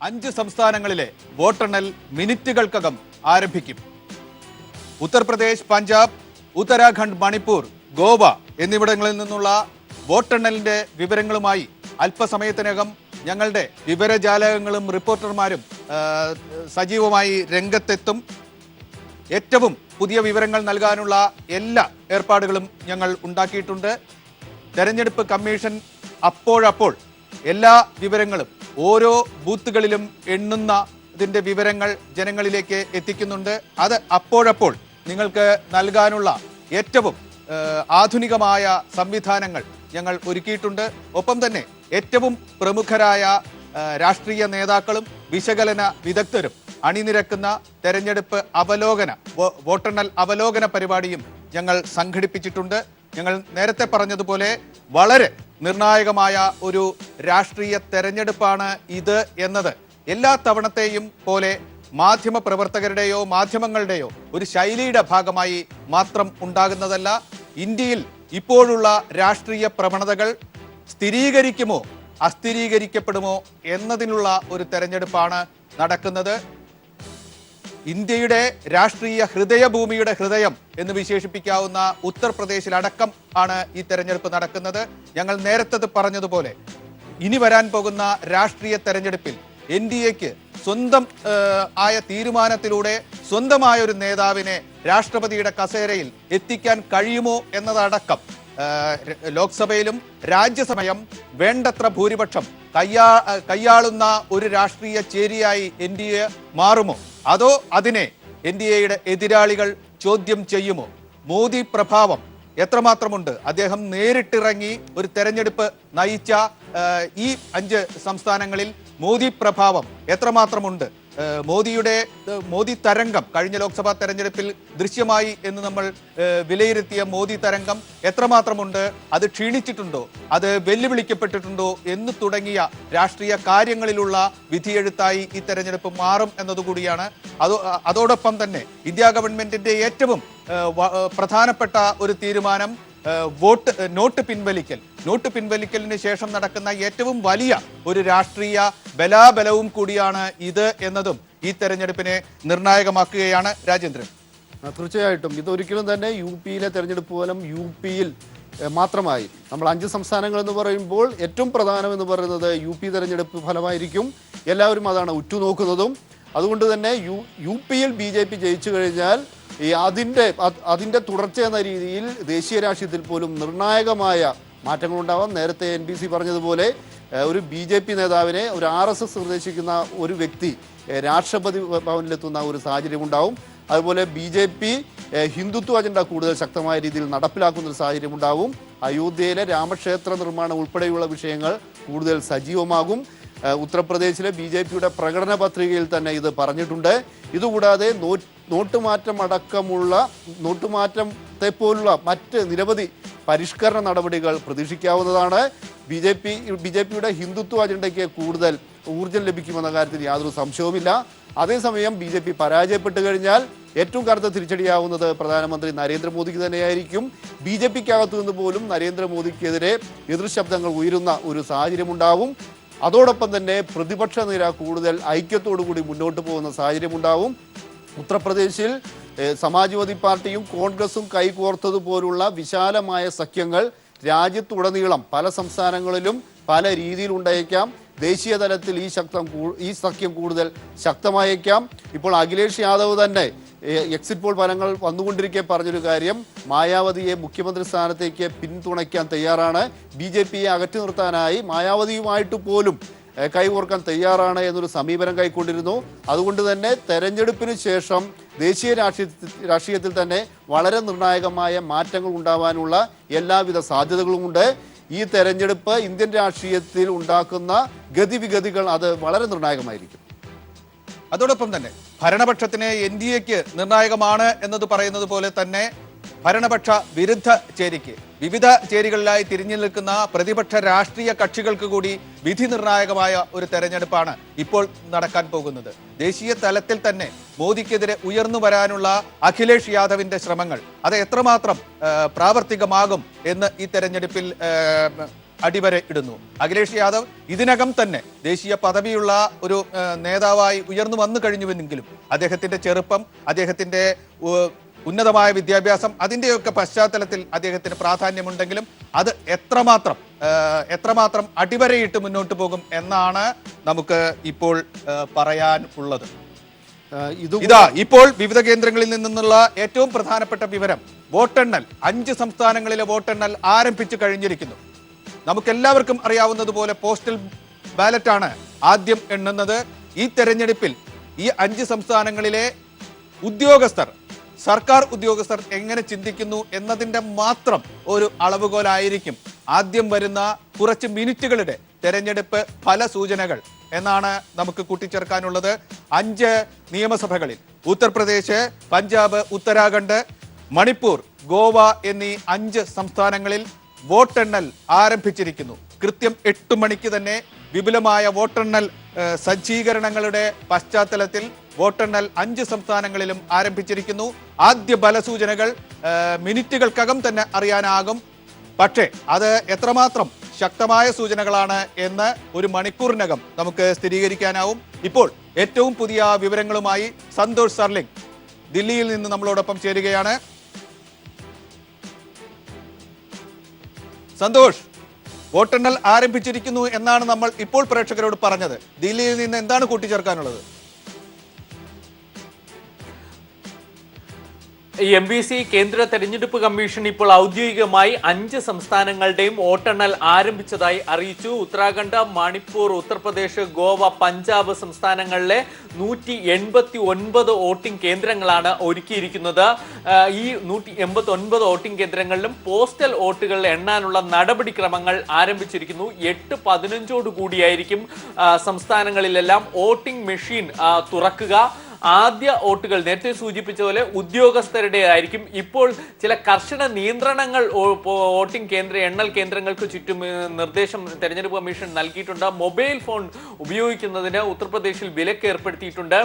5 സംസ്ഥാനങ്ങളിലെ വോട്ടെണ്ണൽ മിനിറ്റുകൾക്കകം ആരംഭിക്കും. ഉത്തർപ്രദേശ്, പഞ്ചാബ്, ഉത്തരാഖണ്ഡ്, മണിപ്പൂർ, ഗോവ എന്നിവിടങ്ങളിൽ നിന്നുള്ള വോട്ടെണ്ണലിന്റെ വിവരങ്ങളുമായി അല്പസമയത്തിനകം ഞങ്ങളുടെ വിവരജാലകങ്ങളും റിപ്പോർട്ടർമാരും സജീവമായി രംഗത്തെത്തും. ഏറ്റവും പുതിയ വിവരങ്ങൾ നൽകാനുള്ള എല്ലാ ഏർപ്പാടുകളും ഞങ്ങൾ ഉണ്ടാക്കിയിട്ടുണ്ട്. തെരഞ്ഞെടുപ്പ് കമ്മീഷൻ അപ്പോഴപ്പോൾ എല്ലാ വിവരങ്ങളും ഓരോ ബൂത്തുകളിലും എണ്ണുന്നതിൻ്റെ വിവരങ്ങൾ ജനങ്ങളിലേക്ക് എത്തിക്കുന്നുണ്ട്. അത് അപ്പോഴപ്പോൾ നിങ്ങൾക്ക് നൽകാനുള്ള ഏറ്റവും ആധുനികമായ സംവിധാനങ്ങൾ ഞങ്ങൾ ഒരുക്കിയിട്ടുണ്ട്. ഒപ്പം തന്നെ ഏറ്റവും പ്രമുഖരായ രാഷ്ട്രീയ നേതാക്കളും വിശകലന വിദഗ്ധരും അണിനിരക്കുന്ന തെരഞ്ഞെടുപ്പ് വോട്ടെണ്ണൽ അവലോകന പരിപാടിയും ഞങ്ങൾ സംഘടിപ്പിച്ചിട്ടുണ്ട്. ഞങ്ങൾ നേരത്തെ പറഞ്ഞതുപോലെ വളരെ നിർണായകമായ ഒരു രാഷ്ട്രീയ തെരഞ്ഞെടുപ്പാണ് ഇത് എന്നത് എല്ലാ തവണത്തെയും പോലെ മാധ്യമ പ്രവർത്തകരുടെയോ മാധ്യമങ്ങളുടെയോ ഒരു ശൈലിയുടെ ഭാഗമായി മാത്രം ഉണ്ടാകുന്നതല്ല. ഇന്ത്യയിൽ ഇപ്പോഴുള്ള രാഷ്ട്രീയ പ്രവണതകൾ സ്ഥിരീകരിക്കുമോ അസ്ഥിരീകരിക്കപ്പെടുമോ എന്നതിനുള്ള ഒരു തെരഞ്ഞെടുപ്പാണ് നടക്കുന്നത്. ഇന്ത്യയുടെ രാഷ്ട്രീയ ഹൃദയഭൂമിയുടെ ഹൃദയം എന്ന് വിശേഷിപ്പിക്കാവുന്ന ഉത്തർപ്രദേശിലടക്കം ആണ് ഈ തെരഞ്ഞെടുപ്പ് നടക്കുന്നത്. ഞങ്ങൾ നേരത്തെ പറഞ്ഞതുപോലെ ഇനി വരാൻ പോകുന്ന രാഷ്ട്രീയ തെരഞ്ഞെടുപ്പിൽ NDAക്ക് സ്വന്തം ആയ തീരുമാനത്തിലൂടെ സ്വന്തമായ ഒരു നേതാവിനെ രാഷ്ട്രപതിയുടെ കസേരയിൽ എത്തിക്കാൻ കഴിയുമോ എന്നതടക്കം ലോക്സഭയിലും രാജ്യസഭയും വേണ്ടത്ര ഭൂരിപക്ഷം കൈയാളുന്ന ഒരു രാഷ്ട്രീയ ചേരിയായി NDA മാറുമോ, അതോ അതിനെ NDAയുടെ എതിരാളികൾ ചോദ്യം ചെയ്യുമോ? മോദി പ്രഭാവം എത്രമാത്രമുണ്ട്? അദ്ദേഹം നേരിട്ടിറങ്ങി ഒരു തെരഞ്ഞെടുപ്പ് നയിച്ച ഈ 5 സംസ്ഥാനങ്ങളിൽ മോദി പ്രഭാവം എത്രമാത്രമുണ്ട്? മോദി തരംഗം കഴിഞ്ഞ ലോക്സഭാ തെരഞ്ഞെടുപ്പിൽ ദൃശ്യമായി എന്ന് നമ്മൾ വിലയിരുത്തിയ മോദി തരംഗം എത്രമാത്രമുണ്ട്? അത് ക്ഷീണിച്ചിട്ടുണ്ടോ, അത് വെല്ലുവിളിക്കപ്പെട്ടിട്ടുണ്ടോ എന്ന് തുടങ്ങിയ രാഷ്ട്രീയ കാര്യങ്ങളിലുള്ള വിധിയെഴുത്തായി ഈ തെരഞ്ഞെടുപ്പ് മാറും എന്നതുകൂടിയാണ്. അതോടൊപ്പം തന്നെ ഇന്ത്യ ഗവൺമെന്റിന്റെ ഏറ്റവും പ്രധാനപ്പെട്ട ഒരു തീരുമാനം നോട്ട് പിൻവലിക്കലിന് ശേഷം നടക്കുന്ന ഏറ്റവും വലിയ ഒരു രാഷ്ട്രീയ ബലാബലവും കൂടിയാണ് ഇത് എന്നതും ഈ തെരഞ്ഞെടുപ്പിനെ നിർണായകമാക്കുകയാണ്. രാജേന്ദ്രൻ, തീർച്ചയായിട്ടും ഇതൊരിക്കലും തന്നെ UPയിലെ തെരഞ്ഞെടുപ്പ് പോലും UPയിൽ മാത്രമായി നമ്മൾ 5 സംസ്ഥാനങ്ങൾ എന്ന് പറയുമ്പോൾ ഏറ്റവും പ്രധാനം എന്ന് പറയുന്നത് UP തെരഞ്ഞെടുപ്പ് ഫലമായിരിക്കും. എല്ലാവരും അതാണ് ഉറ്റുനോക്കുന്നതും. അതുകൊണ്ട് തന്നെ UPയിൽ BJP ജയിച്ചു കഴിഞ്ഞാൽ അതിൻ്റെ തുടർച്ച എന്ന രീതിയിൽ ദേശീയ രാഷ്ട്രീയത്തിൽ പോലും നിർണായകമായ മാറ്റങ്ങളുണ്ടാവാം. നേരത്തെ NBC പറഞ്ഞതുപോലെ ഒരു BJP നേതാവിനെ ഒരു RSS നിർദ്ദേശിക്കുന്ന ഒരു വ്യക്തി രാഷ്ട്രപതി ഭവനിലെത്തുന്ന ഒരു സാഹചര്യം ഉണ്ടാവും. അതുപോലെ BJP ഹിന്ദുത്വ അജണ്ട കൂടുതൽ ശക്തമായ രീതിയിൽ നടപ്പിലാക്കുന്ന ഒരു സാഹചര്യം ഉണ്ടാവും. അയോധ്യയിലെ രാമക്ഷേത്ര നിർമ്മാണം ഉൾപ്പെടെയുള്ള വിഷയങ്ങൾ കൂടുതൽ സജീവമാകും. ഉത്തർപ്രദേശിലെ BJPയുടെ പ്രകടന പത്രികയിൽ തന്നെ ഇത് പറഞ്ഞിട്ടുണ്ട്. ഇതുകൂടാതെ നോട്ടുമാറ്റത്തെ പോലുള്ള മറ്റ് നിരവധി പരിഷ്കരണ നടപടികൾ പ്രതീക്ഷിക്കാവുന്നതാണ്. BJPയുടെ ഹിന്ദുത്വ അജണ്ടയ്ക്ക് കൂടുതൽ ഊർജ്ജം ലഭിക്കുമെന്ന കാര്യത്തിൽ യാതൊരു സംശയവുമില്ല. അതേസമയം BJP പരാജയപ്പെട്ടു കഴിഞ്ഞാൽ ഏറ്റവും കടുത്ത തിരിച്ചടിയാവുന്നത് പ്രധാനമന്ത്രി നരേന്ദ്രമോദിക്ക് തന്നെയായിരിക്കും. BJPക്കകത്തു നിന്ന് പോലും നരേന്ദ്രമോദിക്കെതിരെ എതിർശബ്ദങ്ങൾ ഉയരുന്ന ഒരു സാഹചര്യമുണ്ടാവും. അതോടൊപ്പം തന്നെ പ്രതിപക്ഷ നിര കൂടുതൽ ഐക്യത്തോടു കൂടി മുന്നോട്ട് പോകുന്ന സാഹചര്യമുണ്ടാവും. ഉത്തർപ്രദേശിൽ സമാജ്വാദി പാർട്ടിയും കോൺഗ്രസും കൈകോർത്തതുപോലുള്ള വിശാലമായ സഖ്യങ്ങൾ രാജ്യത്തുടനീളം പല സംസ്ഥാനങ്ങളിലും പല രീതിയിലുണ്ടായേക്കാം. ദേശീയ തലത്തിൽ ഈ സഖ്യം കൂടുതൽ ശക്തമായേക്കാം. ഇപ്പോൾ അഖിലേഷ് യാദവ് തന്നെ എക്സിറ്റ് പോൾ ഫലങ്ങൾ വന്നുകൊണ്ടിരിക്കെ പറഞ്ഞൊരു കാര്യം, മായാവതിയെ മുഖ്യമന്ത്രി സ്ഥാനത്തേക്ക് പിന്തുണയ്ക്കാൻ തയ്യാറാണ്. BJPയെ അകറ്റി നിർത്താനായി മായാവതിയുമായിട്ട് പോലും കൈകോർക്കാൻ തയ്യാറാണ് എന്നൊരു സമീപനം കൈക്കൊണ്ടിരുന്നു. അതുകൊണ്ട് തന്നെ തെരഞ്ഞെടുപ്പിന് ശേഷം ദേശീയ രാഷ്ട്രീയത്തിൽ തന്നെ വളരെ നിർണായകമായ മാറ്റങ്ങൾ ഉണ്ടാവാനുള്ള എല്ലാവിധ സാധ്യതകളുമുണ്ട്. ഈ തെരഞ്ഞെടുപ്പ് ഇന്ത്യൻ രാഷ്ട്രീയത്തിൽ ഉണ്ടാക്കുന്ന ഗതിവിഗതികൾ അത് വളരെ നിർണായകമായിരിക്കും. അതോടൊപ്പം തന്നെ ഭരണപക്ഷത്തിന് NDAക്ക് നിർണായകമാണ് എന്നത് പറയുന്നത് പോലെ തന്നെ ഭരണപക്ഷ വിരുദ്ധ ചേരിക്ക് വിവിധ ചേരികളിലായി തിരിഞ്ഞു നിൽക്കുന്ന പ്രതിപക്ഷ രാഷ്ട്രീയ കക്ഷികൾക്ക് കൂടി വിധി നിർണായകമായ ഒരു തെരഞ്ഞെടുപ്പാണ് ഇപ്പോൾ നടക്കാൻ പോകുന്നത്. ദേശീയ തലത്തിൽ തന്നെ മോദിക്കെതിരെ ഉയർന്നു വരാനുള്ള അഖിലേഷ് യാദവിന്റെ ശ്രമങ്ങൾ അത് എത്രമാത്രം പ്രാവർത്തികമാകും എന്ന് ഈ തെരഞ്ഞെടുപ്പിൽ അടിവര ഇടുന്നു. അഖിലേഷ് യാദവ് ഇതിനകം തന്നെ ദേശീയ പദവിയുള്ള ഒരു നേതാവായി ഉയർന്നു വന്നു കഴിഞ്ഞുവെങ്കിലും അദ്ദേഹത്തിന്റെ ചെറുപ്പം, അദ്ദേഹത്തിന്റെ ഉന്നതമായ വിദ്യാഭ്യാസം, അതിൻ്റെയൊക്കെ പശ്ചാത്തലത്തിൽ അദ്ദേഹത്തിന് പ്രാധാന്യമുണ്ടെങ്കിലും അത് എത്രമാത്രം അടിവരയിട്ട് മുന്നോട്ട് പോകും എന്നാണ് നമുക്ക് ഇപ്പോൾ പറയാൻ ഉള്ളത്. ഇതാ ഇപ്പോൾ വിവിധ കേന്ദ്രങ്ങളിൽ നിന്നുള്ള ഏറ്റവും പ്രധാനപ്പെട്ട വിവരം, വോട്ടെണ്ണൽ 5 സംസ്ഥാനങ്ങളിലെ വോട്ടെണ്ണൽ ആരംഭിച്ചു കഴിഞ്ഞിരിക്കുന്നു. നമുക്കെല്ലാവർക്കും അറിയാവുന്നതുപോലെ പോസ്റ്റൽ ബാലറ്റാണ് ആദ്യം എണ്ണുന്നത്. ഈ തെരഞ്ഞെടുപ്പിൽ ഈ 5 സംസ്ഥാനങ്ങളിലെ സർക്കാർ ഉദ്യോഗസ്ഥർ എങ്ങനെ ചിന്തിക്കുന്നു എന്നതിൻ്റെ മാത്രം ഒരു അളവുകോലായിരിക്കും ആദ്യം വരുന്ന കുറച്ച് മിനിറ്റുകളുടെ തെരഞ്ഞെടുപ്പ് ഫല സൂചനകൾ എന്നാണ് നമുക്ക് കൂട്ടിച്ചേർക്കാനുള്ളത്. 5 നിയമസഭകളിൽ ഉത്തർപ്രദേശ്, പഞ്ചാബ്, ഉത്തരാഖണ്ഡ്, മണിപ്പൂർ, ഗോവ എന്നീ 5 സംസ്ഥാനങ്ങളിൽ വോട്ടെണ്ണൽ ആരംഭിച്ചിരിക്കുന്നു. കൃത്യം 8 മണിക്ക് തന്നെ വിപുലമായ വോട്ടെണ്ണൽ സജ്ജീകരണങ്ങളുടെ പശ്ചാത്തലത്തിൽ വോട്ടെണ്ണൽ 5 സംസ്ഥാനങ്ങളിലും ആരംഭിച്ചിരിക്കുന്നു. ആദ്യ ഫലസൂചനകൾ മിനിറ്റുകൾക്കകം തന്നെ അറിയാനാകും. പക്ഷേ അത് എത്രമാത്രം ശക്തമായ സൂചനകളാണ് എന്ന് ഒരു മണിക്കൂറിനകം നമുക്ക് സ്ഥിരീകരിക്കാനാവും. ഇപ്പോൾ ഏറ്റവും പുതിയ വിവരങ്ങളുമായി സന്തോഷ് സർലിംഗ് ദില്ലിയിൽ നിന്ന് നമ്മളോടൊപ്പം ചേരുകയാണ്. സന്തോഷ്, വോട്ടെണ്ണൽ ആരംഭിച്ചിരിക്കുന്നു എന്നാണ് നമ്മൾ ഇപ്പോൾ പ്രേക്ഷകരോട് പറഞ്ഞത്. ദില്ലിയിൽ നിന്ന് എന്താണ് കൂട്ടിച്ചേർക്കാനുള്ളത്? MBC കേന്ദ്ര തെരഞ്ഞെടുപ്പ് കമ്മീഷൻ ഇപ്പോൾ ഔദ്യോഗികമായി 5 സംസ്ഥാനങ്ങളുടെയും വോട്ടെണ്ണൽ ആരംഭിച്ചതായി അറിയിച്ചു. ഉത്തരാഖണ്ഡ്, മണിപ്പൂർ, ഉത്തർപ്രദേശ്, ഗോവ, പഞ്ചാബ് സംസ്ഥാനങ്ങളിലെ 189 വോട്ടിംഗ് കേന്ദ്രങ്ങളാണ് ഒരുക്കിയിരിക്കുന്നത്. ഈ 189 വോട്ടിംഗ് കേന്ദ്രങ്ങളിലും പോസ്റ്റൽ വോട്ടുകൾ എണ്ണാനുള്ള നടപടിക്രമങ്ങൾ ആരംഭിച്ചിരിക്കുന്നു. 8:15 കൂടിയായിരിക്കും സംസ്ഥാനങ്ങളിലെല്ലാം വോട്ടിംഗ് മെഷീൻ തുറക്കുക. ആദ്യ വോട്ടുകൾ നേരത്തെ സൂചിപ്പിച്ച പോലെ ഉദ്യോഗസ്ഥരുടെ ആയിരിക്കും. ഇപ്പോൾ ചില കർശന നിയന്ത്രണങ്ങൾ വോട്ടിംഗ് എണ്ണൽ കേന്ദ്രങ്ങൾക്ക് ചുറ്റും നിർദ്ദേശം തെരഞ്ഞെടുപ്പ് കമ്മീഷൻ നൽകിയിട്ടുണ്ട്. മൊബൈൽ ഫോൺ ഉപയോഗിക്കുന്നതിന് ഉത്തർപ്രദേശിൽ വിലക്ക് ഏർപ്പെടുത്തിയിട്ടുണ്ട്.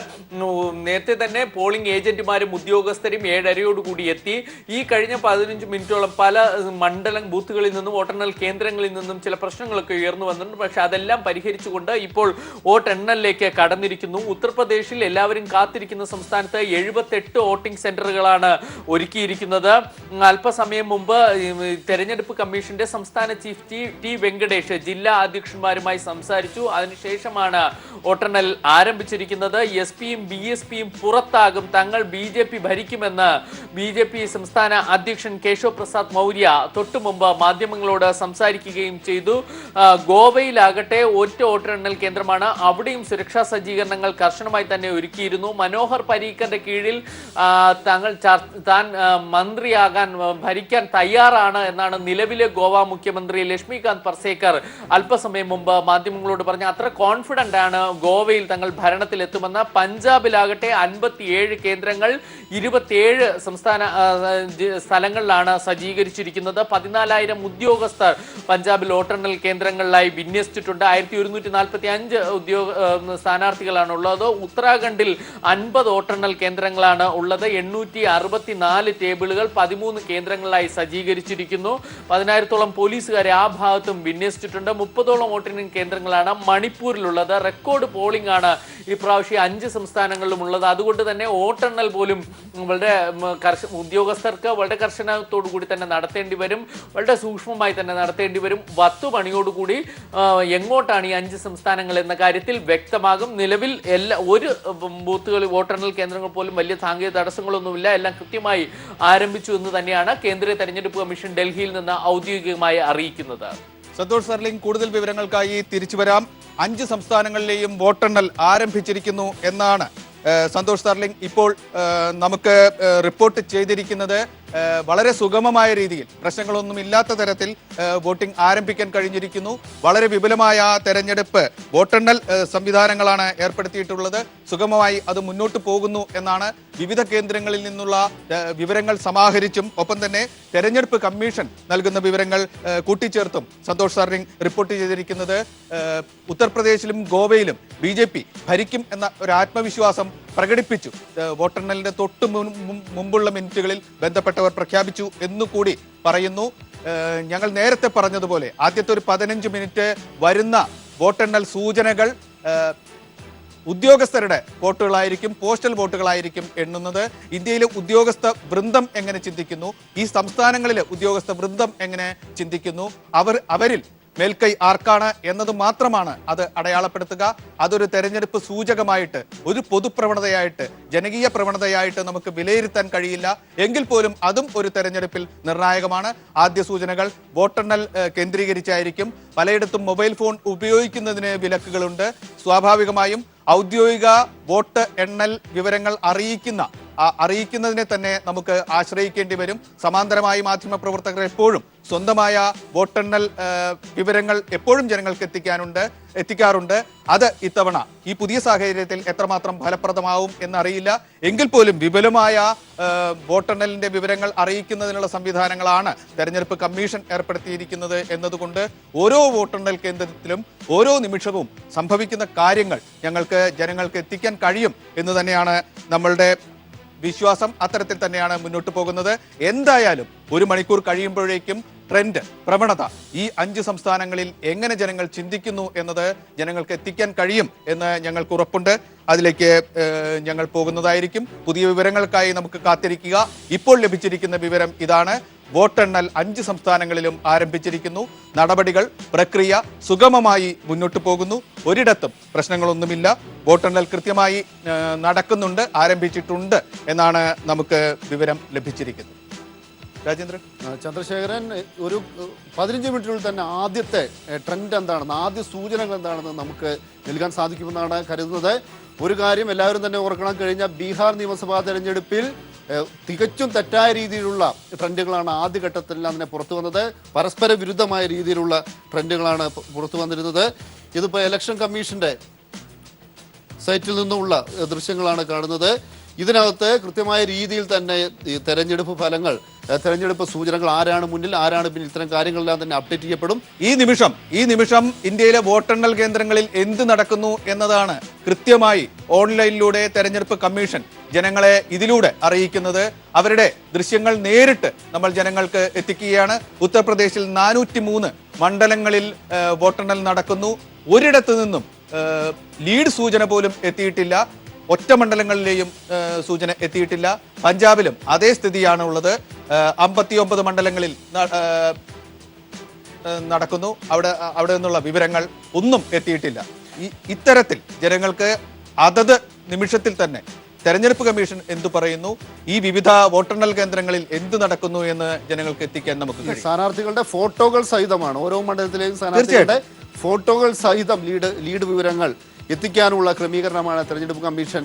നേരത്തെ തന്നെ പോളിംഗ് ഏജന്റുമാരും ഉദ്യോഗസ്ഥരും 7:30 എത്തി. ഈ കഴിഞ്ഞ 15 മിനിറ്റോളം പല മണ്ഡലം ബൂത്തുകളിൽ നിന്നും വോട്ടെണ്ണൽ കേന്ദ്രങ്ങളിൽ നിന്നും ചില പ്രശ്നങ്ങളൊക്കെ ഉയർന്നു വന്നിട്ടുണ്ട്. പക്ഷെ അതെല്ലാം പരിഹരിച്ചുകൊണ്ട് ഇപ്പോൾ വോട്ടെണ്ണലിലേക്ക് കടന്നിരിക്കുന്നു. ഉത്തർപ്രദേശിൽ എല്ലാവരും കാത്തിരിക്കുന്ന സംസ്ഥാനത്ത് 78 വോട്ടിംഗ് സെന്ററുകളാണ് ഒരുക്കിയിരിക്കുന്നത്. അല്പസമയം മുമ്പ് തെരഞ്ഞെടുപ്പ് കമ്മീഷന്റെ സംസ്ഥാന ചീഫ് ടി വെങ്കടേഷ് ജില്ലാ അധ്യക്ഷന്മാരുമായി സംസാരിച്ചു. അതിനുശേഷമാണ് വോട്ടെണ്ണൽ ആരംഭിച്ചിരിക്കുന്നത്. SP-യും BSP-യും പുറത്താകും, തങ്ങൾ BJP ഭരിക്കുമെന്ന് BJP സംസ്ഥാന അധ്യക്ഷൻ കേശവ് പ്രസാദ് മൗര്യ തൊട്ടു മുമ്പ് മാധ്യമങ്ങളോട് സംസാരിക്കുകയും ചെയ്തു. ഗോവയിലാകട്ടെ ഒറ്റ വോട്ടെണ്ണൽ കേന്ദ്രമാണ്. അവിടെയും സുരക്ഷാ സജ്ജീകരണങ്ങൾ കർശനമായി തന്നെ ഒരുക്കിയിരുന്നു. മനോഹർ പരീക്കറിന്റെ കീഴിൽ താൻ മന്ത്രിയാകാൻ ഭരിക്കാൻ തയ്യാറാണ് എന്നാണ് നിലവിലെ ഗോവ മുഖ്യമന്ത്രി ലക്ഷ്മികാന്ത് പർസേക്കർ അല്പസമയം മുമ്പ് മാധ്യമങ്ങളോട് പറഞ്ഞു. അത്ര കോൺഫിഡന്റ് ആണ് ഗോവയിൽ തങ്ങൾ ഭരണത്തിലെത്തുമെന്ന്. പഞ്ചാബിലാകട്ടെ 57 കേന്ദ്രങ്ങൾ 27 സംസ്ഥാന സ്ഥലങ്ങളിലാണ് സജ്ജീകരിച്ചിരിക്കുന്നത്. 14,000 ഉദ്യോഗസ്ഥർ പഞ്ചാബിൽ വോട്ടെണ്ണൽ കേന്ദ്രങ്ങളിലായി വിന്യസിച്ചിട്ടുണ്ട്. 1145 സ്ഥാനാർത്ഥികളാണ് ഉള്ളത്. ഉത്തരാഖണ്ഡിൽ 50 വോട്ടെണ്ണൽ കേന്ദ്രങ്ങളാണ് ഉള്ളത്. 864 ടേബിളുകൾ 13 കേന്ദ്രങ്ങളിലായി സജ്ജീകരിച്ചിരിക്കുന്നു. 10,000-ഓളം പോലീസുകാരെ ആ ഭാഗത്തും വിന്യസിച്ചിട്ടുണ്ട്. 30ഓളം വോട്ടിംഗ് കേന്ദ്രങ്ങളാണ് മണിപ്പൂരിലുള്ളത്. റെക്കോർഡ് പോളിംഗ് ആണ് ഇപ്രാവശ്യം 5 സംസ്ഥാനങ്ങളിലും ഉള്ളത്. അതുകൊണ്ട് തന്നെ വോട്ടെണ്ണൽ പോലും വളരെ ഉദ്യോഗസ്ഥർക്ക് വളരെ കർശനത്തോടു കൂടി തന്നെ നടത്തേണ്ടി വരും, വളരെ സൂക്ഷ്മമായി തന്നെ നടത്തേണ്ടി വരും. 10 മണിയോടുകൂടി എങ്ങോട്ടാണ് ഈ 5 സംസ്ഥാനങ്ങൾ എന്ന കാര്യത്തിൽ വ്യക്തമാകും. നിലവിൽ ഒരു ബൂത്തുകൾ വോട്ടെണ്ണൽ കേന്ദ്രങ്ങൾ പോലും വലിയ സാങ്കേതിക തടസ്സങ്ങളൊന്നുമില്ല, എല്ലാം കൃത്യമായി ആരംഭിച്ചു എന്ന് തന്നെയാണ് കേന്ദ്ര തെരഞ്ഞെടുപ്പ് കമ്മീഷൻ ഡൽഹിയിൽ നിന്ന് ഔദ്യോഗികമായി അറിയിക്കുന്നത്. സന്തോഷ് സർലിംഗ്, കൂടുതൽ വിവരങ്ങൾക്കായി തിരിച്ചു വരാം. 5 സംസ്ഥാനങ്ങളിലെയും വോട്ടെണ്ണൽ ആരംഭിച്ചിരിക്കുന്നു എന്നാണ് സന്തോഷ് സർലിംഗ് ഇപ്പോൾ നമുക്ക് റിപ്പോർട്ട് ചെയ്തിരിക്കുന്നത്. വളരെ സുഗമമായ രീതിയിൽ, പ്രശ്നങ്ങളൊന്നും ഇല്ലാത്ത തരത്തിൽ വോട്ടിംഗ് ആരംഭിക്കാൻ കഴിഞ്ഞിരിക്കുന്നു. വളരെ വിപുലമായ തെരഞ്ഞെടുപ്പ് വോട്ടെണ്ണൽ സംവിധാനങ്ങളാണ് ഏർപ്പെടുത്തിയിട്ടുള്ളത്. സുഗമമായി അത് മുന്നോട്ട് പോകുന്നു എന്നാണ് വിവിധ കേന്ദ്രങ്ങളിൽ നിന്നുള്ള വിവരങ്ങൾ സമാഹരിച്ചും ഒപ്പം തന്നെ തെരഞ്ഞെടുപ്പ് കമ്മീഷൻ നൽകുന്ന വിവരങ്ങൾ കൂട്ടിച്ചേർത്തും സന്തോഷ് സർലിംഗ് റിപ്പോർട്ട് ചെയ്തിരിക്കുന്നത്. ഉത്തർപ്രദേശിലും ഗോവയിലും BJP ഭരിക്കും എന്ന ഒരു ആത്മവിശ്വാസം പ്രകടിപ്പിച്ചു. വോട്ടെണ്ണലിന്റെ തൊട്ട് മുമ്പുള്ള മിനിറ്റുകളിൽ ബന്ധപ്പെട്ടവർ പ്രഖ്യാപിച്ചു എന്നുകൂടി പറയുന്നു. ഞങ്ങൾ നേരത്തെ പറഞ്ഞതുപോലെ ആദ്യത്തെ ഒരു 15 മിനിറ്റ് വരുന്ന വോട്ടെണ്ണൽ സൂചനകൾ ഉദ്യോഗസ്ഥരുടെ വോട്ടുകളായിരിക്കും, പോസ്റ്റൽ വോട്ടുകളായിരിക്കും എണ്ണുന്നത്. ഇന്ത്യയിലെ ഉദ്യോഗസ്ഥ വൃന്ദം എങ്ങനെ ചിന്തിക്കുന്നു, ഈ സംസ്ഥാനങ്ങളിലെ ഉദ്യോഗസ്ഥ വൃന്ദം എങ്ങനെ ചിന്തിക്കുന്നു, അവരിൽ മേൽക്കൈ ആർക്കാണ് എന്നത് മാത്രമാണ് അത് അടയാളപ്പെടുത്തുക. അതൊരു തെരഞ്ഞെടുപ്പ് സൂചകമായിട്ട്, ഒരു പൊതുപ്രവണതയായിട്ട്, ജനകീയ പ്രവണതയായിട്ട് നമുക്ക് വിലയിരുത്താൻ കഴിയില്ല. എങ്കിൽ പോലും അതും ഒരു തെരഞ്ഞെടുപ്പിൽ നിർണായകമാണ്. ആദ്യ സൂചനകൾ വോട്ടെണ്ണൽ കേന്ദ്രീകരിച്ചായിരിക്കും. പലയിടത്തും മൊബൈൽ ഫോൺ ഉപയോഗിക്കുന്നതിന് വിലക്കുകളുണ്ട്. സ്വാഭാവികമായും ഔദ്യോഗിക വോട്ട് എണ്ണൽ വിവരങ്ങൾ അറിയിക്കുന്നതിനെ തന്നെ നമുക്ക് ആശ്രയിക്കേണ്ടി വരും. സമാന്തരമായി മാധ്യമപ്രവർത്തകർ എപ്പോഴും സ്വന്തമായ വോട്ടെണ്ണൽ വിവരങ്ങൾ എപ്പോഴും ജനങ്ങൾക്ക് എത്തിക്കാറുണ്ട്. അത് ഇത്തവണ ഈ പുതിയ സാഹചര്യത്തിൽ എത്രമാത്രം ഫലപ്രദമാവും എന്നറിയില്ല. എങ്കിൽ പോലും വിപുലമായ വോട്ടെണ്ണലിന്റെ വിവരങ്ങൾ അറിയിക്കുന്നതിനുള്ള സംവിധാനങ്ങളാണ് തെരഞ്ഞെടുപ്പ് കമ്മീഷൻ ഏർപ്പെടുത്തിയിരിക്കുന്നത് എന്നതുകൊണ്ട് ഓരോ വോട്ടെണ്ണൽ കേന്ദ്രത്തിലും ഓരോ നിമിഷവും സംഭവിക്കുന്ന കാര്യങ്ങൾ ജനങ്ങൾക്ക് എത്തിക്കാൻ കഴിയും എന്ന് തന്നെയാണ് നമ്മളുടെ വിശ്വാസം. അത്തരത്തിൽ തന്നെയാണ് മുന്നോട്ട് പോകുന്നത്. എന്തായാലും 1 മണിക്കൂർ കഴിയുമ്പോഴേക്കും പ്രവണത ഈ 5 സംസ്ഥാനങ്ങളിൽ എങ്ങനെ ജനങ്ങൾ ചിന്തിക്കുന്നു എന്നത് ജനങ്ങൾക്ക് എത്തിക്കാൻ കഴിയും എന്ന് ഞങ്ങൾക്ക് ഉറപ്പുണ്ട്. അതിലേക്ക് ഞങ്ങൾ പോകുന്നതായിരിക്കും. പുതിയ വിവരങ്ങൾക്കായി നമുക്ക് കാത്തിരിക്കുക. ഇപ്പോൾ ലഭിച്ചിരിക്കുന്ന വിവരം ഇതാണ്: വോട്ടെണ്ണൽ 5 സംസ്ഥാനങ്ങളിലും ആരംഭിച്ചിരിക്കുന്നു. നടപടികൾ, പ്രക്രിയ സുഗമമായി മുന്നോട്ട് പോകുന്നു. ഒരിടത്തും പ്രശ്നങ്ങളൊന്നുമില്ല. വോട്ടെണ്ണൽ കൃത്യമായി നടക്കുന്നുണ്ട്, ആരംഭിച്ചിട്ടുണ്ട് എന്നാണ് നമുക്ക് വിവരം ലഭിച്ചിരിക്കുന്നത്. രാജേന്ദ്രൻ. ചന്ദ്രശേഖരൻ, ഒരു 15 മിനിറ്റിനുള്ളിൽ തന്നെ ആദ്യത്തെ ട്രെൻഡ് എന്താണെന്ന്, ആദ്യ സൂചനകൾ എന്താണെന്ന് നമുക്ക് നൽകാൻ സാധിക്കുമെന്നാണ് കരുതുന്നത്. ഒരു കാര്യം എല്ലാവരും തന്നെ ഓർക്കണം, കഴിഞ്ഞ ബീഹാർ നിയമസഭാ തെരഞ്ഞെടുപ്പിൽ തികച്ചും തെറ്റായ രീതിയിലുള്ള ട്രെൻഡുകളാണ് ആദ്യഘട്ടത്തിൽ അതിനെ പുറത്തു വന്നത്. പരസ്പര വിരുദ്ധമായ രീതിയിലുള്ള ട്രെൻഡുകളാണ് പുറത്തു വന്നിരുന്നത്. ഇതിപ്പോൾ ഇലക്ഷൻ കമ്മീഷന്റെ സൈറ്റിൽ നിന്നുമുള്ള ദൃശ്യങ്ങളാണ് കാണുന്നത്. ഇതിനകത്ത് കൃത്യമായ രീതിയിൽ തന്നെ ഈ തെരഞ്ഞെടുപ്പ് ഫലങ്ങൾ, തെരഞ്ഞെടുപ്പ് സൂചനകൾ, ആരാണ് മുന്നിൽ, ആരാണ് പിന്നിൽ, ഇത്തരം കാര്യങ്ങളെല്ലാം തന്നെ അപ്ഡേറ്റ് ചെയ്യപ്പെടും. ഈ നിമിഷം ഇന്ത്യയിലെ വോട്ടെണ്ണൽ കേന്ദ്രങ്ങളിൽ എന്ത് നടക്കുന്നു എന്നതാണ് കൃത്യമായി ഓൺലൈനിലൂടെ തെരഞ്ഞെടുപ്പ് കമ്മീഷൻ ജനങ്ങളെ ഇതിലൂടെ അറിയിക്കുന്നത്. അവരുടെ ദൃശ്യങ്ങൾ നേരിട്ട് നമ്മൾ ജനങ്ങൾക്ക് എത്തിക്കുകയാണ്. ഉത്തർപ്രദേശിൽ 403 മണ്ഡലങ്ങളിൽ വോട്ടെണ്ണൽ നടക്കുന്നു. ഒരിടത്തു നിന്നും ലീഡ് സൂചന പോലും എത്തിയിട്ടില്ല. ഒറ്റ മണ്ഡലങ്ങളിലെയും സൂചന എത്തിയിട്ടില്ല. പഞ്ചാബിലും അതേ സ്ഥിതിയാണ് ഉള്ളത്. 59 മണ്ഡലങ്ങളിൽ നടക്കുന്നു. അവിടെ നിന്നുള്ള വിവരങ്ങൾ ഒന്നും എത്തിയിട്ടില്ല. ഇത്തരത്തിൽ ജനങ്ങൾക്ക് അതത് നിമിഷത്തിൽ തന്നെ തെരഞ്ഞെടുപ്പ് കമ്മീഷൻ എന്തു പറയുന്നു, ഈ വിവിധ വോട്ടെണ്ണൽ കേന്ദ്രങ്ങളിൽ എന്ത് നടക്കുന്നു എന്ന് ജനങ്ങൾക്ക് എത്തിക്കാൻ നമുക്ക് സ്ഥാനാർത്ഥികളുടെ ഫോട്ടോകൾ സഹിതമാണ് ഓരോ മണ്ഡലത്തിലെയും സ്ഥാനാർത്ഥികളുടെ ഫോട്ടോകൾ സഹിതം ലീഡ് വിവരങ്ങൾ എത്തിക്കാനുള്ള ക്രമീകരണമാണ് തെരഞ്ഞെടുപ്പ് കമ്മീഷൻ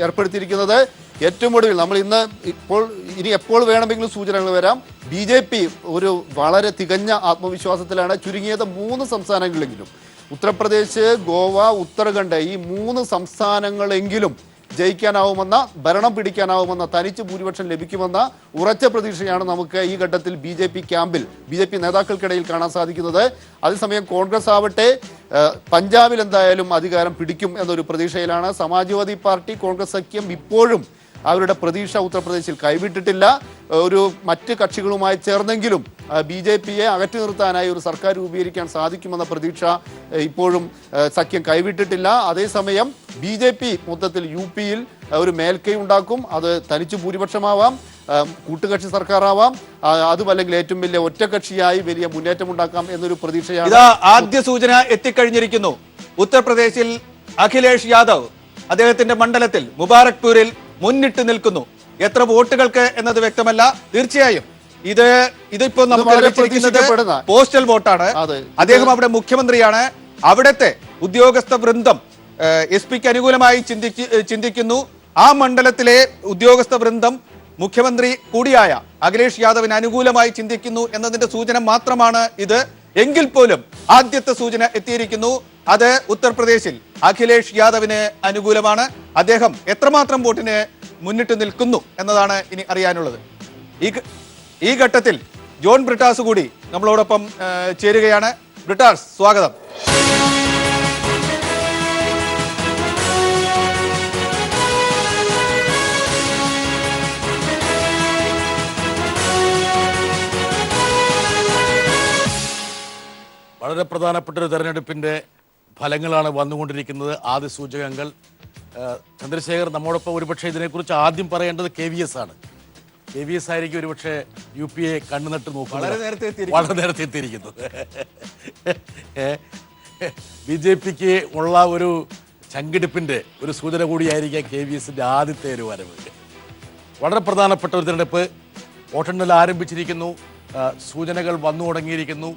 ഏർപ്പെടുത്തിയിരിക്കുന്നത്. ഏറ്റവും ഒടുവിൽ നമ്മൾ ഇനി എപ്പോൾ വേണമെങ്കിലും സൂചനകൾ വരാം. BJP ഒരു വളരെ തികഞ്ഞ ആത്മവിശ്വാസത്തിലാണ്. ചുരുങ്ങിയത് 3 സംസ്ഥാനങ്ങളെങ്കിലും, ഉത്തർപ്രദേശ്, ഗോവ, ഉത്തരാഖണ്ഡ്, ഈ 3 സംസ്ഥാനങ്ങളെങ്കിലും ജയിക്കാനാവുമെന്ന, ഭരണം പിടിക്കാനാവുമെന്ന, തനിച്ച് ഭൂരിപക്ഷം ലഭിക്കുമെന്ന ഉറച്ച പ്രതീക്ഷയാണ് നമുക്ക് ഈ ഘട്ടത്തിൽ BJP നേതാക്കൾക്കിടയിൽ കാണാൻ സാധിക്കുന്നത്. അതേസമയം കോൺഗ്രസ് ആവട്ടെ പഞ്ചാബിൽ എന്തായാലും അധികാരം പിടിക്കും എന്നൊരു പ്രതീക്ഷയിലാണ്. സമാജ്വാദി പാർട്ടി, കോൺഗ്രസ് സഖ്യം ഇപ്പോഴും അവരുടെ പ്രതീക്ഷ ഉത്തർപ്രദേശിൽ കൈവിട്ടിട്ടില്ല. മറ്റ് കക്ഷികളുമായി ചേർന്നെങ്കിലും BJPയെ അകറ്റി നിർത്താനായി ഒരു സർക്കാർ രൂപീകരിക്കാൻ സാധിക്കുമെന്ന പ്രതീക്ഷ ഇപ്പോഴും സഖ്യം കൈവിട്ടിട്ടില്ല. അതേസമയം BJP മൊത്തത്തിൽ UPയിൽ ഒരു മേൽക്കൈ ഉണ്ടാക്കും. അത് തനിച്ച് ഭൂരിപക്ഷമാവാം, കൂട്ടുകക്ഷി സർക്കാരാവാം, അതുമല്ലെങ്കിൽ ഏറ്റവും വലിയ ഒറ്റകക്ഷിയായി വലിയ മുന്നേറ്റം ഉണ്ടാക്കാം എന്നൊരു പ്രതീക്ഷയാണ്. ആദ്യ സൂചന എത്തിക്കഴിഞ്ഞിരിക്കുന്നു. ഉത്തർപ്രദേശിൽ അഖിലേഷ് യാദവ് അദ്ദേഹത്തിന്റെ മണ്ഡലത്തിൽ മുബാറക്പൂരിൽ മുന്നിട്ട് നിൽക്കുന്നു. എത്ര വോട്ടുകൾക്ക് എന്നത് വ്യക്തമല്ല. തീർച്ചയായും ഇതിപ്പോ നമുക്ക് ലഭിച്ചിരിക്കുന്നത് പോസ്റ്റൽ വോട്ടാണ്. അദ്ദേഹം അവിടെ മുഖ്യമന്ത്രിയാണ്. അവിടുത്തെ ഉദ്യോഗസ്ഥ വൃന്ദം SP-ക്ക് അനുകൂലമായി ചിന്തിക്കുന്നു. ആ മണ്ഡലത്തിലെ ഉദ്യോഗസ്ഥ വൃന്ദം മുഖ്യമന്ത്രി കൂടിയായ അഖിലേഷ് യാദവിന് അനുകൂലമായി ചിന്തിക്കുന്നു എന്നതിന്റെ സൂചന മാത്രമാണ് ഇത്. എങ്കിൽ പോലും ആദ്യത്തെ സൂചന എത്തിയിരിക്കുന്നു. അത് ഉത്തർപ്രദേശിൽ അഖിലേഷ് യാദവിന് അനുകൂലമാണ്. അദ്ദേഹം എത്രമാത്രം വോട്ടിന് മുന്നിട്ട് നിൽക്കുന്നു എന്നതാണ് ഇനി അറിയാനുള്ളത്. ഈ ഘട്ടത്തിൽ ജോൺ ബ്രിട്ടാസ് കൂടി നമ്മളോടൊപ്പം ചേരുകയാണ്. ബ്രിട്ടാസ്, സ്വാഗതം. വളരെ പ്രധാനപ്പെട്ട ഒരു തെരഞ്ഞെടുപ്പിൻ്റെ ഫലങ്ങളാണ് വന്നുകൊണ്ടിരിക്കുന്നത്. ആദ്യ സൂചകങ്ങൾ. ചന്ദ്രശേഖർ നമ്മോടൊപ്പം ഒരുപക്ഷെ ഇതിനെക്കുറിച്ച് ആദ്യം പറയേണ്ടത് KVS ആണ്. KVS ആയിരിക്കും ഒരുപക്ഷെ UPയെ കണ്ണുനട്ട് നോക്കുന്നത്. വളരെ നേരത്തെ എത്തിയിരിക്കുന്നത്. BJPക്ക് ഉള്ള ഒരു ചങ്കിടിപ്പിൻ്റെ ഒരു സൂചന കൂടിയായിരിക്കാം KVSന്റെ ആദ്യത്തെ ഒരു വരവ്. വളരെ പ്രധാനപ്പെട്ട ഒരു തിരഞ്ഞെടുപ്പ്. വോട്ടെണ്ണൽ ആരംഭിച്ചിരിക്കുന്നു. സൂചനകൾ വന്നു തുടങ്ങിയിരിക്കുന്നു.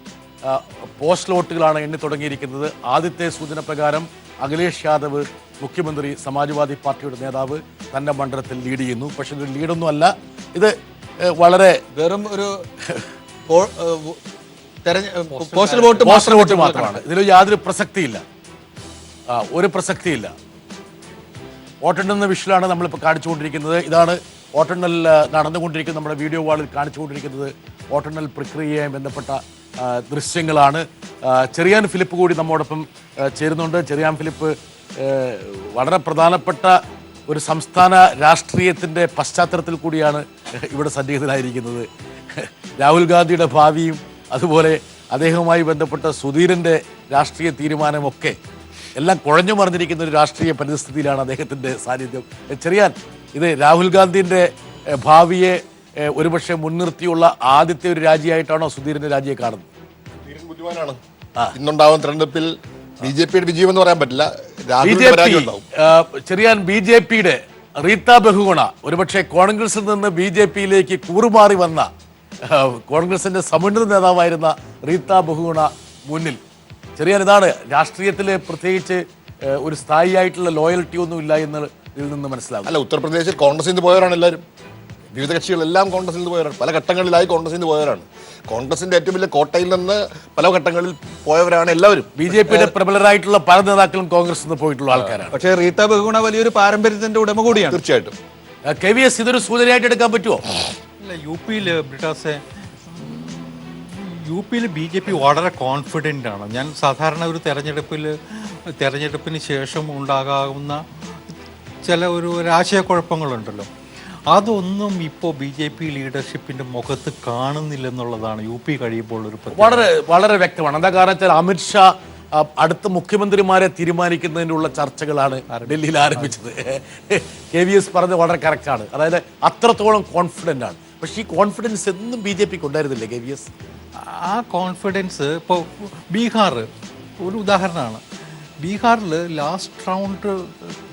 പോസ്റ്റ് വോട്ടുകളാണ് എണ്ണി തുടങ്ങിയിരിക്കുന്നത്. ആദ്യത്തെ സൂചന പ്രകാരം അഖിലേഷ് യാദവ് മുഖ്യമന്ത്രി, സമാജ്വാദി പാർട്ടിയുടെ നേതാവ്, തൻ്റെ മണ്ഡലത്തിൽ ലീഡ് ചെയ്യുന്നു. പക്ഷെ ഇത് ലീഡൊന്നും അല്ല, ഇത് വളരെ വെറും ഒരു പോസ്റ്റൽ വോട്ട് മാത്രമാണ്. ഇതിൽ യാതൊരു പ്രസക്തിയില്ല, ഒരു പ്രസക്തിയില്ല. വോട്ടെണ്ണുന്ന വിഷയമാണ് നമ്മളിപ്പോൾ കാണിച്ചുകൊണ്ടിരിക്കുന്നത്. ഇതാണ് വോട്ടെണ്ണൽ നടന്നുകൊണ്ടിരിക്കുന്നത്. നമ്മുടെ വീഡിയോ വാളിൽ കാണിച്ചുകൊണ്ടിരിക്കുന്നത് വോട്ടെണ്ണൽ പ്രക്രിയയുമായി ബന്ധപ്പെട്ട ദൃശ്യങ്ങളാണ്. ചെറിയാൻ ഫിലിപ്പ് കൂടി നമ്മോടൊപ്പം ചേരുന്നുണ്ട്. ചെറിയാൻ ഫിലിപ്പ് വളരെ പ്രധാനപ്പെട്ട ഒരു സംസ്ഥാന രാഷ്ട്രീയത്തിൻ്റെ പശ്ചാത്തലത്തിൽ കൂടിയാണ് ഇവിടെ സന്നിഹിതനായിരിക്കുന്നത്. രാഹുൽ ഗാന്ധിയുടെ ഭാവിയും അതുപോലെ അദ്ദേഹവുമായി ബന്ധപ്പെട്ട സുധീരൻ്റെ രാഷ്ട്രീയ തീരുമാനമൊക്കെ എല്ലാം കുഴഞ്ഞു മറിഞ്ഞിരിക്കുന്ന ഒരു രാഷ്ട്രീയ പരിസ്ഥിതിയിലാണ് അദ്ദേഹത്തിൻ്റെ സാന്നിധ്യം. ചെറിയാൻ, ഇത് രാഹുൽ ഗാന്ധിൻ്റെ ഭാവിയെ ഒരുപക്ഷെ മുൻനിർത്തിയുള്ള ആദ്യത്തെ ഒരു രാജിയായിട്ടാണോ സുധീരന്റെ രാജിയെ കാണുന്നത്? സുധീരൻ ബുദ്ധിമാനാണ്. ഇന്നുണ്ടാവുന്ന തെരഞ്ഞെടുപ്പിൽ BJPയുടെ വിജയം എന്ന് പറയാൻ പറ്റില്ല. ചെറിയാൻ, BJPയുടെ റീത്ത ബഹുഗുണ ഒരുപക്ഷെ കോൺഗ്രസിൽ നിന്ന് BJPയിലേക്ക് കൂറുമാറി വന്ന കോൺഗ്രസിന്റെ സമുന്നത നേതാവായിരുന്ന റീത്ത ബഹുഗുണ മുന്നിൽ. ചെറിയാൻ, ഇതാണ് രാഷ്ട്രീയത്തിൽ പ്രത്യേകിച്ച് ഒരു സ്ഥായിയായിട്ടുള്ള ലോയൽറ്റി ഒന്നും ഇല്ല എന്ന് ഇതിൽ നിന്ന് മനസ്സിലാവും. അല്ല, ഉത്തർപ്രദേശിൽ കോൺഗ്രസിൽ നിന്ന് പോയവരാണ് എല്ലാവരും. വിവിധ കക്ഷികളെല്ലാം കോൺഗ്രസിൽ നിന്ന് പോയവരാണ്. പല ഘട്ടങ്ങളിലായി കോൺഗ്രസിൽ നിന്ന് പോയവരാണ്. കോൺഗ്രസിന്റെ ഏറ്റവും വലിയ കോട്ടയിൽ നിന്ന് പല ഘട്ടങ്ങളിൽ പോയവരാണ് എല്ലാവരും. BJPയുടെ പ്രബലരായിട്ടുള്ള പല നേതാക്കളും കോൺഗ്രസിൽ നിന്ന് പോയിട്ടുള്ള ആൾക്കാരാണ്. പക്ഷേ റീത്ത ബഹുഗുണ വലിയൊരു പാരമ്പര്യത്തിന്റെ ഉടമ കൂടിയാണ്. തീർച്ചയായിട്ടും. KVS ഇതൊരു സൂചനയായിട്ട് എടുക്കാൻ പറ്റുമോ? അല്ല, UPയിൽ BJP വളരെ കോൺഫിഡൻ്റ് ആണ്. ഞാൻ സാധാരണ ഒരു തെരഞ്ഞെടുപ്പിന് ശേഷം ഉണ്ടാകാവുന്ന ചില ഒരു ആശയക്കുഴപ്പങ്ങളുണ്ടല്ലോ, അതൊന്നും ഇപ്പോൾ BJP ലീഡർഷിപ്പിന്റെ മുഖത്ത് കാണുന്നില്ലെന്നുള്ളതാണ് UP കഴിയുമ്പോൾ ഒരു വളരെ വളരെ വ്യക്തമാണ്. എന്താ കാരണം വെച്ചാൽ അമിത്ഷാ അടുത്ത മുഖ്യമന്ത്രിമാരെ തീരുമാനിക്കുന്നതിനുള്ള ചർച്ചകളാണ് ഡൽഹിയിൽ ആരംഭിച്ചത്. KVS പറഞ്ഞത് വളരെ കറക്റ്റാണ്. അതായത് അത്രത്തോളം കോൺഫിഡൻ്റ് ആണ്. പക്ഷേ ഈ കോൺഫിഡൻസ് എന്നും BJPക്ക് ഉണ്ടായിരുന്നില്ലേ KVS? ആ കോൺഫിഡൻസ് ഇപ്പോൾ ബീഹാർ ഒരു ഉദാഹരണമാണ്. ബീഹാറിൽ ലാസ്റ്റ് റൗണ്ട്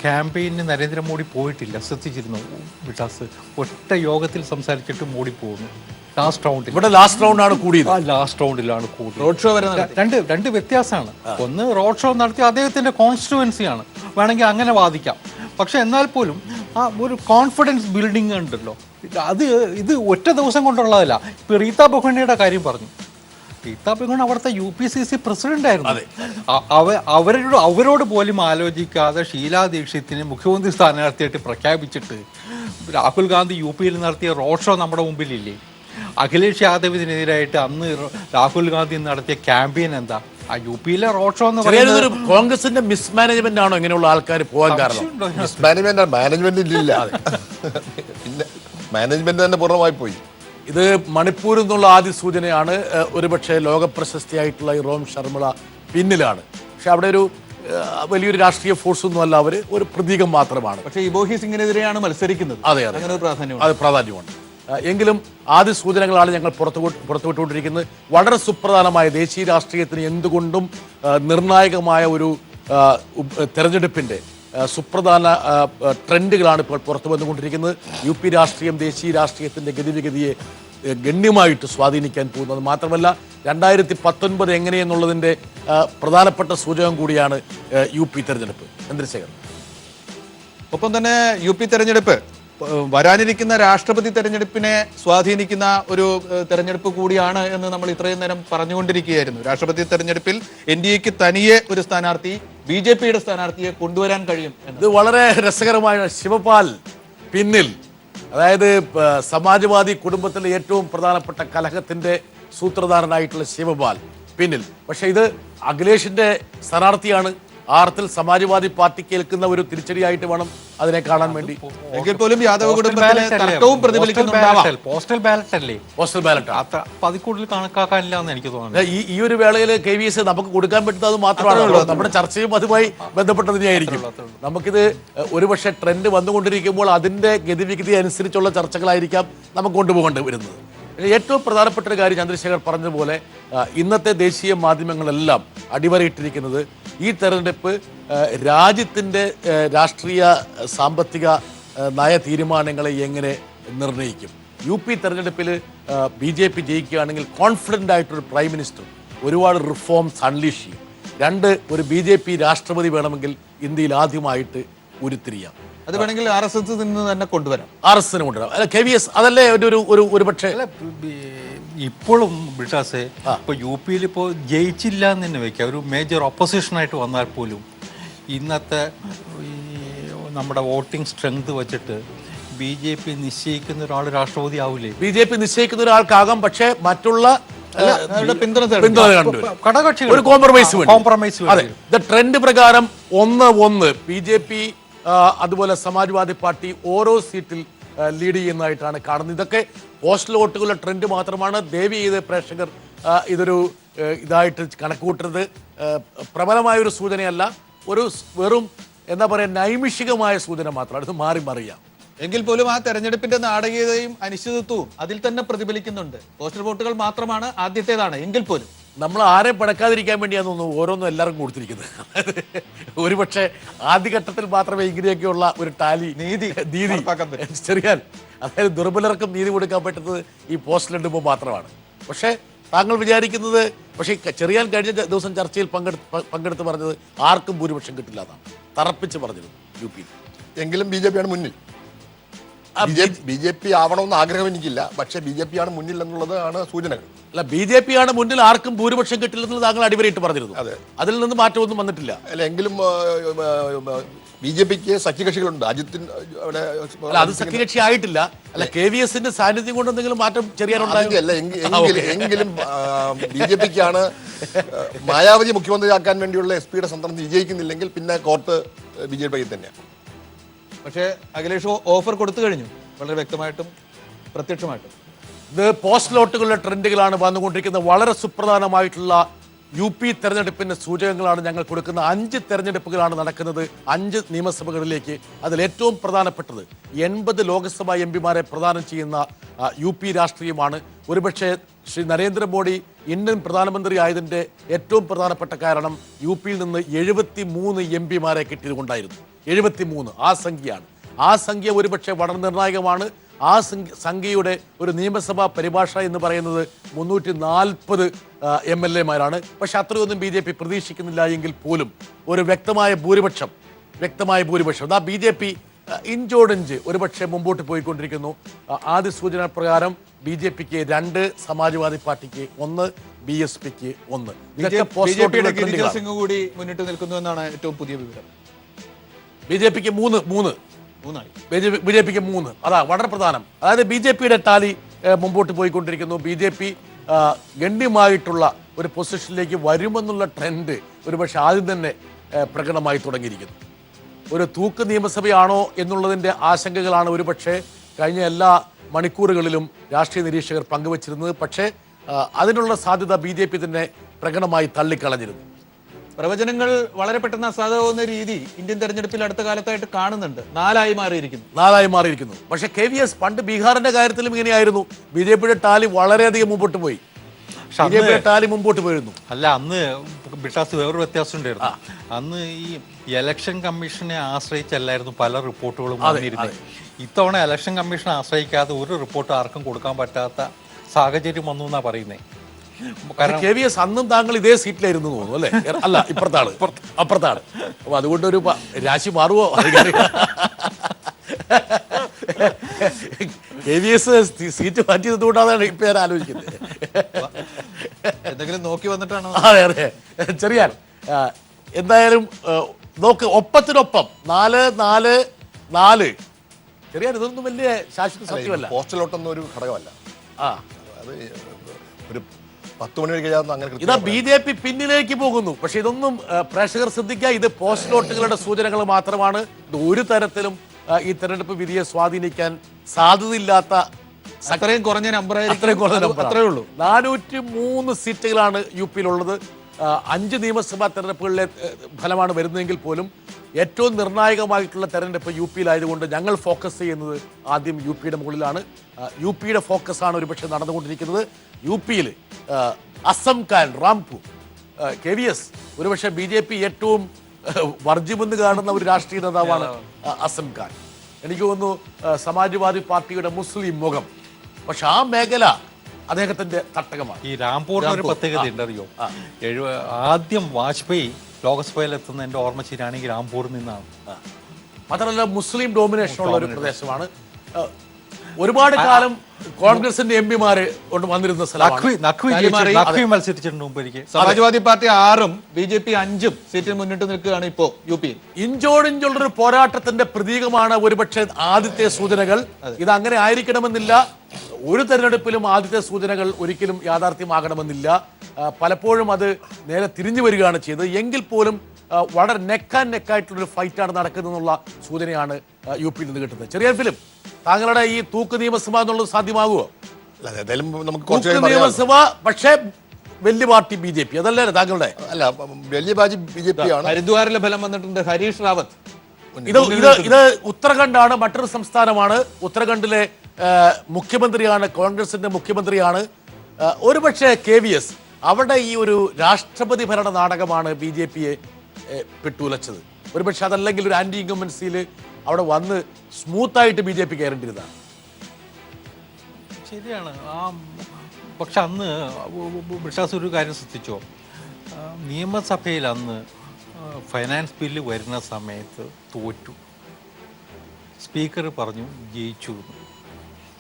ക്യാമ്പയിന് നരേന്ദ്രമോദി പോയിട്ടില്ല. ശ്രദ്ധിച്ചിരുന്നു വികാസ്? ഒറ്റ യോഗത്തിൽ സംസാരിച്ചിട്ട് മോഡി പോകുന്നു ലാസ്റ്റ് റൗണ്ടിൽ. ഇവിടെ ലാസ്റ്റ് റൗണ്ടാണ് കൂടിയത്. ലാസ്റ്റ് റൗണ്ടിലാണ് കൂടിയത്. റോഡ് ഷോ വരെ രണ്ട് വ്യത്യാസമാണ്. ഒന്ന് റോഡ് ഷോ നടത്തി അദ്ദേഹത്തിൻ്റെ കോൺസ്റ്റിറ്റ്യുവൻസിയാണ്, വേണമെങ്കിൽ അങ്ങനെ വാദിക്കാം. പക്ഷെ എന്നാൽ പോലും ആ ഒരു കോൺഫിഡൻസ് ബിൽഡിംഗ് ഉണ്ടല്ലോ, ഇത് ഒറ്റ ദിവസം കൊണ്ടുള്ളതല്ല. ഇപ്പോൾ റീത്ത ബഹുഗുണയുടെ കാര്യം പറഞ്ഞു. റീത്ത ബഹുഗുണ അവിടുത്തെ UPCC പ്രസിഡന്റ് ആയിരുന്നു. അവരോട് പോലും ആലോചിക്കാതെ ഷീലാ ദീക്ഷിത്തിനെ മുഖ്യമന്ത്രി സ്ഥാനാർത്ഥിയായിട്ട് പ്രഖ്യാപിച്ചിട്ട് രാഹുൽ ഗാന്ധി UPയിൽ നടത്തിയ റോഡ് ഷോ നമ്മുടെ മുമ്പിലില്ലേ? അഖിലേഷ് യാദവിനെതിരായിട്ട് അന്ന് രാഹുൽ ഗാന്ധി നടത്തിയ ക്യാമ്പയിൻ എന്താ? ആ UPയിലെ റോഡ് ഷോ എന്ന് പറയുന്നത് കോൺഗ്രസിന്റെ മിസ്മാനേജ്മെന്റ് ആണോ ഇങ്ങനെയുള്ള ആൾക്കാർ പോകാൻ കാരണം? മാനേജ്മെന്റ് ഇല്ല. പിന്നെ മാനേജ്മെന്റ് തന്നെ പൂർണ്ണമായി പോയി. ഇത് മണിപ്പൂരിൽ നിന്നുള്ള ആദ്യ സൂചനയാണ്. ഒരുപക്ഷെ ലോക പ്രശസ്തിയായിട്ടുള്ള ഈ റോം ശർമിള പിന്നിലാണ്. പക്ഷെ അവിടെ ഒരു വലിയൊരു രാഷ്ട്രീയ ഫോഴ്സ് ഒന്നും അല്ല, അവർ ഒരു പ്രതീകം മാത്രമാണ്. പക്ഷേ ഇബോഹി സിംഗിനെതിരെയാണ് മത്സരിക്കുന്നത്. അതെ, അങ്ങനെ ഒരു പ്രാധാന്യം, അത് പ്രാധാന്യമുണ്ട്. എങ്കിലും ആദ്യ സൂചനകളാണ് ഞങ്ങൾ പുറത്തുവിട്ടുകൊണ്ടിരിക്കുന്നത്. വളരെ സുപ്രധാനമായ ദേശീയ രാഷ്ട്രീയത്തിന് എന്തുകൊണ്ടും നിർണായകമായ ഒരു തെരഞ്ഞെടുപ്പിൻ്റെ സുപ്രധാന ട്രെൻഡുകളാണ് ഇപ്പോൾ പുറത്തു വന്നുകൊണ്ടിരിക്കുന്നത്. UP രാഷ്ട്രീയം ദേശീയ രാഷ്ട്രീയത്തിൻ്റെ ഗതിവിഗതിയെ ഗണ്യമായിട്ട് സ്വാധീനിക്കാൻ പോകുന്നത് മാത്രമല്ല 2019 എങ്ങനെയെന്നുള്ളതിൻ്റെ പ്രധാനപ്പെട്ട സൂചകം കൂടിയാണ് UP തെരഞ്ഞെടുപ്പ്. ചന്ദ്രശേഖർ, ഒപ്പം തന്നെ UP തെരഞ്ഞെടുപ്പ് വരാനിരിക്കുന്ന രാഷ്ട്രപതി തെരഞ്ഞെടുപ്പിനെ സ്വാധീനിക്കുന്ന ഒരു തെരഞ്ഞെടുപ്പ് കൂടിയാണ് എന്ന് നമ്മൾ ഇത്രയും നേരം പറഞ്ഞുകൊണ്ടിരിക്കുകയായിരുന്നു. രാഷ്ട്രപതി തെരഞ്ഞെടുപ്പിൽ NDAക്ക് തനിയെ ഒരു സ്ഥാനാർത്ഥി, BJPയുടെ സ്ഥാനാർത്ഥിയെ കൊണ്ടുവരാൻ കഴിയും. ഇത് വളരെ രസകരമായ ശിവപാൽ പിന്നിൽ, അതായത് സമാജ്വാദി കുടുംബത്തിലെ ഏറ്റവും പ്രധാനപ്പെട്ട കലഹത്തിന്റെ സൂത്രധാരനായിട്ടുള്ള ശിവപാൽ പിന്നിൽ. പക്ഷെ ഇത് അഖിലേഷിന്റെ സ്ഥാനാർത്ഥിയാണ്. ആ അർത്ഥത്തിൽ സമാജ്വാദി പാർട്ടിക്ക് ഏൽക്കുന്ന ഒരു തിരിച്ചടിയായിട്ട് വേണം അതിനെ കാണാൻ വേണ്ടി. എങ്കിൽ പോലും യാദവ് കുടുംബത്തിലെ തർക്കവും പ്രതിഫലിക്കുന്നുണ്ടാവാം. പോസ്റ്റൽ ബാലറ്റ് അല്ലേ, പോസ്റ്റൽ ബാലറ്റ് അത്ര അതിൽ കൂടുതൽ കണക്കാക്കാനില്ല എന്ന് എനിക്ക് തോന്നുന്നു. ഈ ഒരു വേളയിൽ KVS നമുക്ക് കൊടുക്കാൻ പറ്റുന്നത് അത് മാത്രമാണ്. നമ്മുടെ ചർച്ചയും അതുമായി ബന്ധപ്പെട്ട തന്നെയായിരിക്കും. നമുക്കിത് ഒരുപക്ഷെ ട്രെൻഡ് വന്നുകൊണ്ടിരിക്കുമ്പോൾ അതിന്റെ ഗതിവിഗതി അനുസരിച്ചുള്ള ചർച്ചകളായിരിക്കാം നമുക്ക് കൊണ്ടുപോകേണ്ടി വരുന്നത്. ഏറ്റവും പ്രധാനപ്പെട്ട ഒരു കാര്യം ചന്ദ്രശേഖർ പറഞ്ഞതുപോലെ ഇന്നത്തെ ദേശീയ മാധ്യമങ്ങളെല്ലാം അടിവരയിട്ടിരിക്കുന്നത് ഈ തെരഞ്ഞെടുപ്പ് രാജ്യത്തിൻ്റെ രാഷ്ട്രീയ സാമ്പത്തിക നയ തീരുമാനങ്ങളെ എങ്ങനെ നിർണ്ണയിക്കും. UP തെരഞ്ഞെടുപ്പിൽ BJP ജയിക്കുകയാണെങ്കിൽ കോൺഫിഡൻ്റ് ആയിട്ടൊരു പ്രൈം മിനിസ്റ്റർ ഒരുപാട് റിഫോംസ് അൺലീഷ് ചെയ്യും. രണ്ട്, ഒരു BJP രാഷ്ട്രപതി വേണമെങ്കിൽ ഇന്ത്യയിൽ ആദ്യമായിട്ട് ഉരുത്തിരിയാം. അത് വേണമെങ്കിൽ RSS നിന്ന് തന്നെ കൊണ്ടുവരാം, RSS കൊണ്ടുവരാം. അല്ല KVS അതല്ലേ ഒരു പക്ഷേ ഇപ്പോഴും ബ്രിട്ടാസെ ഇപ്പോൾ UP ഇപ്പോൾ ജയിച്ചില്ല എന്ന് തന്നെ വയ്ക്കുക, ഒരു മേജർ ഓപ്പോസിഷനായിട്ട് വന്നാൽ പോലും ഇന്നത്തെ ഈ നമ്മുടെ വോട്ടിംഗ് സ്ട്രെങ്ത് വെച്ചിട്ട് BJP നിശ്ചയിക്കുന്ന ഒരാൾ രാഷ്ട്രപതി ആവില്ലേ? BJP നിശ്ചയിക്കുന്ന ഒരാൾക്കാകാം, പക്ഷേ മറ്റുള്ള പിന്തുണ ഘടകകക്ഷികൾ ഒരു കോംപ്രമൈസ്. അതെ, ട്രെൻഡ് പ്രകാരം 1-1 BJP അതുപോലെ സമാജ്വാദി പാർട്ടി ഓരോ സീറ്റിൽ ലീഡ് ചെയ്യുന്നതായിട്ടാണ് കാണുന്നത്. ഇതൊക്കെ പോസ്റ്റൽ വോട്ടുകളുടെ ട്രെൻഡ് മാത്രമാണ്. ദയവ് ചെയ്ത് പ്രേക്ഷകർ ഇതൊരു ഇതായിട്ട് കണക്കുകൂട്ടുന്നത് പ്രബലമായൊരു സൂചനയല്ല, ഒരു വെറും എന്താ പറയുക നൈമിഷികമായ സൂചന മാത്രമാണ്. ഇത് മാറി മറിയാം. എങ്കിൽ പോലും ആ തെരഞ്ഞെടുപ്പിന്റെ നാടകീയതയും അനിശ്ചിതത്വവും അതിൽ തന്നെ പ്രതിഫലിക്കുന്നുണ്ട്. പോസ്റ്റൽ വോട്ടുകൾ മാത്രമാണ് ആദ്യത്തേതാണ് എങ്കിൽ പോലും നമ്മൾ ആരെ പടക്കാതിരിക്കാൻ വേണ്ടിയാന്ന് തോന്നുന്നു ഓരോന്നും എല്ലാവർക്കും കൊടുത്തിരിക്കുന്നത്. ഒരുപക്ഷെ ആദ്യഘട്ടത്തിൽ മാത്രമേ ഇങ്ങനെയൊക്കെയുള്ള ഒരു ടാലി നീതി ചെറിയാൻ, അതായത് ദുർബലർക്കും നീതി കൊടുക്കാൻ പറ്റുന്നത് ഈ പോസ്റ്റൽ ഇടുമ്പോൾ മാത്രമാണ്. പക്ഷേ താങ്കൾ വിചാരിക്കുന്നത്, പക്ഷേ ചെറിയാൻ കഴിഞ്ഞ ദിവസം ചർച്ചയിൽ പങ്കെടുത്ത് പറഞ്ഞത് ആർക്കും ഭൂരിപക്ഷം കിട്ടില്ല എന്നാണ് തറപ്പിച്ച് പറഞ്ഞത് UP. എങ്കിലും BJP ആണ് മുന്നിൽ. BJP ആവണമെന്ന് ആഗ്രഹം എനിക്കില്ല, പക്ഷേ BJP ആണ് മുന്നിൽ എന്നുള്ളതാണ് സൂചനകൾ. അല്ല, BJP ആണ് മുന്നിൽ, ആർക്കും ഭൂരിപക്ഷം കിട്ടില്ലെന്ന് താങ്കൾ അടിവരയിട്ട് പറഞ്ഞിരുന്നു. അതെ, അതിൽ നിന്ന് മാറ്റമൊന്നും വന്നിട്ടില്ല. അല്ല, എങ്കിലും BJPക്ക് സഖ്യകക്ഷികളുണ്ട്. അജിത്തിന് അവിടെ അത് സഖ്യകക്ഷി ആയിട്ടില്ല. അല്ല, KVSന്റെ സാന്നിധ്യം കൊണ്ട് എന്തെങ്കിലും മാറ്റം ചെറിയാനുണ്ടായില്ല. എങ്കിലും BJPക്കാണ് മായാവതി മുഖ്യമന്ത്രിയാക്കാൻ വേണ്ടിയുള്ള SP-യുടെ സംതൃപ്തി വിജയിക്കുന്നില്ലെങ്കിൽ പിന്നെ കോർട്ട് BJP തന്നെയാണ്. പക്ഷേ അഖിലേഷ് ഓഫർ കൊടുത്തു കഴിഞ്ഞു, വളരെ വ്യക്തമായിട്ടും പ്രത്യക്ഷമായിട്ടും. ഇത് പോസ്റ്റൽ വോട്ടുകളുടെ ട്രെൻഡുകളാണ് വന്നുകൊണ്ടിരിക്കുന്നത്. വളരെ സുപ്രധാനമായിട്ടുള്ള UP തെരഞ്ഞെടുപ്പിന്റെ സൂചകങ്ങളാണ് ഞങ്ങൾ കൊടുക്കുന്ന. 5 തെരഞ്ഞെടുപ്പുകളാണ് നടക്കുന്നത്, 5 നിയമസഭകളിലേക്ക്. അതിൽ ഏറ്റവും പ്രധാനപ്പെട്ടത് 80 ലോക്സഭാ MP-മാരെ പ്രദാനം ചെയ്യുന്ന UP രാഷ്ട്രീയമാണ്. ഒരുപക്ഷെ ശ്രീ നരേന്ദ്രമോദി ഇന്ത്യൻ പ്രധാനമന്ത്രി ആയതിൻ്റെ ഏറ്റവും പ്രധാനപ്പെട്ട കാരണം UP-യിൽ നിന്ന് 73 MP-മാരെ കിട്ടിയതുകൊണ്ടായിരുന്നു. 73 ആ സംഖ്യയാണ്. ആ സംഖ്യ ഒരുപക്ഷെ വളരെ നിർണായകമാണ്. ആ സംഖ്യയുടെ ഒരു നിയമസഭാ പരിഭാഷ എന്ന് പറയുന്നത് 340 MLA-മാരാണ്. പക്ഷെ അത്രയൊന്നും BJP പ്രതീക്ഷിക്കുന്നില്ല എങ്കിൽ പോലും ഒരു വ്യക്തമായ ഭൂരിപക്ഷം അതാ BJP ഇഞ്ചോടിഞ്ച് ഒരുപക്ഷെ മുമ്പോട്ട് പോയിക്കൊണ്ടിരിക്കുന്നു. ആദ്യ സൂചന പ്രകാരം BJPക്ക് 2, സമാജ്വാദി പാർട്ടിക്ക് 1, BSPക്ക് 1. BJPയുടെ ഗിരിജ സിംഗ് കൂടി മുന്നിട്ട് നിൽക്കുന്നു എന്നാണ് ഏറ്റവും പുതിയ വിവരം. BJPക്ക് 3 BJPക്ക് 3. അതാ വളരെ പ്രധാനം. അതായത് BJPയുടെ ടാലി മുമ്പോട്ട് പോയിക്കൊണ്ടിരിക്കുന്നു. BJP ഗണ്യമായിട്ടുള്ള ഒരു പൊസിഷനിലേക്ക് വരുമെന്നുള്ള ട്രെൻഡ് ഒരുപക്ഷെ ആദ്യം തന്നെ പ്രകടമായി തുടങ്ങിയിരിക്കുന്നു. ഒരു തൂക്ക് നിയമസഭയാണോ എന്നുള്ളതിൻ്റെ ആശങ്കകളാണ് ഒരുപക്ഷെ കഴിഞ്ഞ എല്ലാ മണിക്കൂറുകളിലും രാഷ്ട്രീയ നിരീക്ഷകർ പങ്കുവച്ചിരുന്നത്. പക്ഷേ അതിനുള്ള സാധ്യത BJP തന്നെ പ്രകടമായി തള്ളിക്കളഞ്ഞിരുന്നു. പ്രവചനങ്ങൾ വളരെ പെട്ടെന്ന് അസാധുവാകുന്ന രീതി ഇന്ത്യൻ തെരഞ്ഞെടുപ്പിൽ അടുത്ത കാലത്തായിട്ട് കാണുന്നുണ്ട്. 4 മാറിയിരിക്കുന്നു. പക്ഷെ KVS പണ്ട് ബീഹാറിന്റെ കാര്യത്തിലും ഇങ്ങനെയായിരുന്നു. BJPയുടെ ടാലി വളരെയധികം മുമ്പോട്ട് പോയി. ടാലി മുമ്പോട്ട് പോയിരുന്നു. അല്ല, അന്ന് ബ്രിട്ടാസ് വേറൊരു വ്യത്യാസം ഉണ്ടായിരുന്നു. അന്ന് ഈ ഇലക്ഷൻ കമ്മീഷനെ ആശ്രയിച്ചല്ലായിരുന്നു പല റിപ്പോർട്ടുകളും വന്നിരുന്നത്. ഇത്തവണ ഇലക്ഷൻ കമ്മീഷനെ ആശ്രയിക്കാതെ ഒരു റിപ്പോർട്ട് ആർക്കും കൊടുക്കാൻ പറ്റാത്ത സാഹചര്യം വന്നു എന്നാ പറയുന്നത്. കാരണം KVS അന്നും താങ്കൾ ഇതേ സീറ്റിലായിരുന്നു തോന്നുന്നു അല്ലേ? അല്ല, അപ്പുറത്താണ്. അപ്പൊ അതുകൊണ്ടൊരു രാശി മാറുമോ? KVS സീറ്റ് മാറ്റിയത് കൊണ്ടാണ് ഇപ്പൊ ഞാൻ ആലോചിക്കുന്നത്. എന്തെങ്കിലും നോക്കി വന്നിട്ടാണോ? അതെ. ചെറിയാൻ എന്തായാലും നോക്ക്, ഒപ്പത്തിനൊപ്പം 4-4-4. ചെറിയാൻ ഇതൊന്നും വലിയ ശാശ്വത സത്യമല്ല. പോസ്റ്റൽ വോട്ടൊന്നും ഒരു ഘടകമല്ല. അത് ഒരു 10 മണി വരെ കഴിയാവുന്ന അങ്ങനെ ഇതാ കൃത്യമായി BJP പിന്നിലേക്ക് പോകുന്നു. പക്ഷെ ഇതൊന്നും പ്രേക്ഷകർ ശ്രദ്ധിക്കുക, ഇത് പോസ്റ്റ് വോട്ടുകളുടെ സൂചനകൾ മാത്രമാണ്. ഇത് ഒരു തരത്തിലും ഈ തെരഞ്ഞെടുപ്പ് വിധിയെ സ്വാധീനിക്കാൻ സാധ്യതയില്ലാത്ത അത്രയും കുറഞ്ഞ അത്രയും കുറഞ്ഞ നമ്പർ അത്രേ ഉള്ളൂ. 403 സീറ്റുകളാണ് UP-യിലുള്ളത്. 5 നിയമസഭാ തെരഞ്ഞെടുപ്പുകളിലെ ഫലമാണ് വരുന്നതെങ്കിൽ പോലും ഏറ്റവും നിർണായകമായിട്ടുള്ള തെരഞ്ഞെടുപ്പ് UP-യിലായതുകൊണ്ട് ഞങ്ങൾ ഫോക്കസ് ചെയ്യുന്നത് ആദ്യം UP-യുടെ മുകളിലാണ്. UP-യുടെ ഫോക്കസാണ് ഒരുപക്ഷെ നടന്നുകൊണ്ടിരിക്കുന്നത്. UP-യിൽ അസം ഖാൻ, റാംപൂർ, KVS ഒരുപക്ഷെ BJP ഏറ്റവും വർജ്യമെന്ന് കാണുന്ന ഒരു രാഷ്ട്രീയ നേതാവാണ് അസം ഖാൻ. എനിക്ക് തോന്നുന്നു സമാജ്വാദി പാർട്ടിയുടെ മുസ്ലിം മുഖം. പക്ഷെ ആ മേഖല അദ്ദേഹത്തിന്റെ തട്ടകമാണ്. ഈ രാംപൂരിന് ഒരു പ്രത്യേകത ഉണ്ടറിയോ? ആദ്യം വാജ്പേയി ലോക്സഭയിൽ എത്തുന്ന എൻ്റെ ഓർമ്മ ശരിയാണെങ്കിൽ രാംപൂരിൽ നിന്നാണ്. മാത്രമല്ല മുസ്ലിം ഡോമിനേഷൻ ഉള്ള ഒരു പ്രദേശമാണ്. ഒരുപാട് കാലം കോൺഗ്രസിന്റെ MP-മാര് കൊണ്ട് വന്നിരുന്ന നഖ്വി മത്സരിച്ചിട്ടുണ്ട് മുമ്പ് എനിക്ക്. സമാജ്വാദി പാർട്ടി 6ഉം BJP 5ഉം സീറ്റിൽ മുന്നിട്ട് നിൽക്കുകയാണ് ഇപ്പോ UP-യിൽ. ഇഞ്ചോടിഞ്ചുള്ളൊരു പോരാട്ടത്തിന്റെ പ്രതീകമാണ് ഒരുപക്ഷെ ആദ്യത്തെ സൂചനകൾ. ഇത് അങ്ങനെ ആയിരിക്കണമെന്നില്ല. ഒരു തെരഞ്ഞെടുപ്പിലും ആദ്യത്തെ സൂചനകൾ ഒരിക്കലും യാഥാർത്ഥ്യമാകണമെന്നില്ല. പലപ്പോഴും അത് നേരെ തിരിഞ്ഞു വരികയാണ് ചെയ്തത്. എങ്കിൽ പോലും വളരെ നെക്ക് ആൻഡ് നെക്കായിട്ടുള്ളൊരു ഫൈറ്റാണ് നടക്കുന്നതെന്നുള്ള സൂചനയാണ് UP-യിൽ നിന്ന് കിട്ടുന്നത്. ചെറിയ ഫിലിം, താങ്കളുടെ ഈ തൂക്ക് നിയമസഭ എന്നുള്ളത് സാധ്യമാകുമോ? ഏതായാലും നമുക്ക് തൂക്ക് കുറച്ച് നിയമസഭ പക്ഷേ വലിയ പാർട്ടി BJP, അതല്ലേ താങ്കളുടെ? അല്ല, വലിയ പാർട്ടി BJP ആണ്. ഹരിദ്വാറിലെ ഫലം വന്നിട്ടുണ്ട്. ഹരീഷ് റാവത്ത് ഇത് ഉത്തരാഖണ്ഡാണ്, മറ്റൊരു സംസ്ഥാനമാണ്. ഉത്തരാഖണ്ഡിലെ മുഖ്യമന്ത്രിയാണ്, കോൺഗ്രസിന്റെ മുഖ്യമന്ത്രിയാണ്. ഒരുപക്ഷെ KVS അവിടെ ഈ ഒരു രാഷ്ട്രപതി ഭരണ നാടകമാണ് BJP-യെ പെട്ടുലച്ചത്. ഒരുപക്ഷെ അതല്ലെങ്കിൽ ഒരു ആന്റി ഇൻകംബൻസിയിൽ അവിടെ വന്ന് സ്മൂത്തായിട്ട് BJP കയറേണ്ടിരുന്നതാണ്. ശരിയാണ്. പക്ഷെ അന്ന് ബ്രിട്ടാസ് ഒരു കാര്യം ശ്രദ്ധിച്ചോ? നിയമസഭയിൽ അന്ന് ഫൈനാൻസ് ബില്ല് വരുന്ന സമയത്ത് തോറ്റു. സ്പീക്കർ പറഞ്ഞു ജയിച്ചു.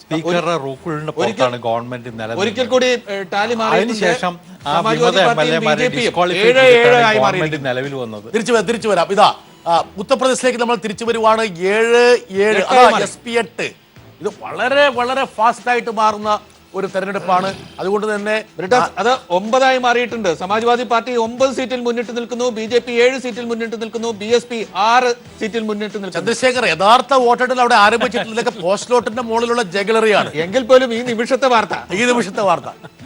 സ്പീക്കറുടെ റൂളിന്റെ പുറത്താണ് ഗവൺമെന്റ് ഒരിക്കൽ കൂടി ടാലി അതിനുശേഷം നിലവിൽ വന്നത്. തിരിച്ചു വരാം. ഇതാ ഉത്തർപ്രദേശിലേക്ക് നമ്മൾ തിരിച്ചു വരുവാണ്. 7-7 SP8. ഇത് വളരെ വളരെ ഫാസ്റ്റ് ആയിട്ട് മാറുന്ന ഒരു തെരഞ്ഞെടുപ്പാണ്. അതുകൊണ്ട് തന്നെ അത് 9 മാറിയിട്ടുണ്ട്. സമാജ്വാദി പാർട്ടി 9 സീറ്റിൽ മുന്നിട്ട് നിൽക്കുന്നു. BJP 7 സീറ്റിൽ മുന്നിട്ട് നിൽക്കുന്നു. BSP 6 സീറ്റിൽ മുന്നിട്ട് നിൽക്കുന്നു. ചന്ദ്രശേഖർ, യഥാർത്ഥ വോട്ടെണ്ണൽ അവിടെ ആരംഭിച്ചിട്ടില്ല. പോസ്റ്റ് വോട്ടിന്റെ മുകളിലുള്ള ജഗലറിയാണ്. എങ്കിൽ പോലും ഈ നിമിഷത്തെ വാർത്ത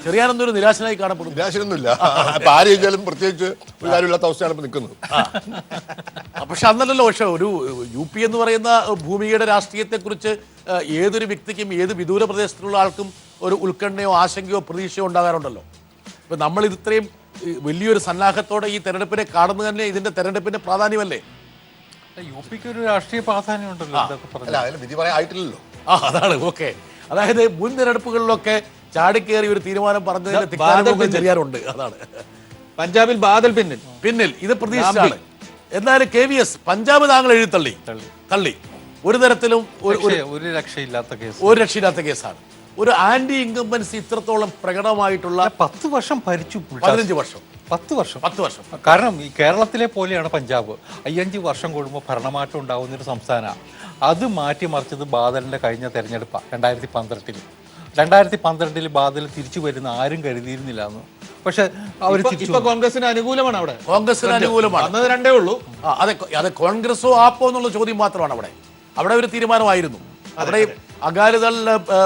ചെറിയാനൊന്നും ഒരു നിരാശനായി കാണപ്പെടുന്നു. നിരാശനൊന്നുമില്ല. അപ്പൊ ആര് ചോദിച്ചാലും പ്രത്യേകിച്ച് ഒരു കാര്യമില്ലാത്ത അവസ്ഥയാണ് ഇപ്പൊ നിൽക്കുന്നത്. പക്ഷെ അന്നല്ലല്ലോ. പക്ഷെ ഒരു UP എന്ന് പറയുന്ന ഭൂമിയുടെ രാഷ്ട്രീയത്തെ കുറിച്ച് ഏതൊരു വ്യക്തിക്കും ഏത് വിദൂര പ്രദേശത്തുള്ള ആൾക്കും ഒരു ഉത്കണ്ഠയോ ആശങ്കയോ പ്രതീക്ഷയോ ഉണ്ടാകാറുണ്ടല്ലോ. ഇപ്പൊ നമ്മൾ ഇത്രയും വലിയൊരു സന്നാഹത്തോടെ ഈ തെരഞ്ഞെടുപ്പിനെ കാണുന്നത് തന്നെ ഇതിന്റെ തെരഞ്ഞെടുപ്പിന്റെ പ്രാധാന്യമല്ലേ? UP-ക്ക് ഒരു രാഷ്ട്രീയ പ്രാധാന്യം ഉണ്ടല്ലോ. അല്ല, അതിന് വിധി പറയാൻ ആയിട്ടില്ലല്ലോ. അതാണ്. ഓക്കെ. അതായത് മുൻ തെരഞ്ഞെടുപ്പുകളിലൊക്കെ ചാടിക്കേറി ഒരു തീരുമാനം പറഞ്ഞതിൽ ചെറിയാറുണ്ട്. അതാണ് പഞ്ചാബിൽ ബാദൽ പിന്നിൽ ഇത് പ്രതീക്ഷിച്ചാണ്. എന്നാലും KVS പഞ്ചാബ് താങ്കൾ തള്ളി. ഒരു തരത്തിലും ഒരു രക്ഷയില്ലാത്ത കേസാണ്. ഒരു ആന്റി ഇൻകംബൻസി ഇത്രത്തോളം പ്രകടമായിട്ടുള്ള 10 വർഷം ഭരിച്ചു. 15 വർഷം 10 വർഷം. കാരണം ഈ കേരളത്തിലെ പോലെയാണ് പഞ്ചാബ്. 5 വർഷം കൂടുമ്പോൾ ഭരണമാറ്റം ഉണ്ടാകുന്ന ഒരു സംസ്ഥാനമാണ്. അത് മാറ്റിമറിച്ചത് ബാദലിന്റെ കഴിഞ്ഞ തെരഞ്ഞെടുപ്പാണ്. 2012 ബാദൽ തിരിച്ചു വരുന്ന ആരും കരുതിയിരുന്നില്ല എന്ന്. പക്ഷെ അവർ കോൺഗ്രസിന് അനുകൂലമാണ്. അവിടെ കോൺഗ്രസിന് അനുകൂലമാണ്. രണ്ടേ ഉള്ളൂ. അതെ, കോൺഗ്രസോ ആപ്പോ എന്നുള്ള ചോദ്യം മാത്രമാണ്. അവിടെ ഒരു തീരുമാനമായിരുന്നു. അവിടെ അകാലിദൾ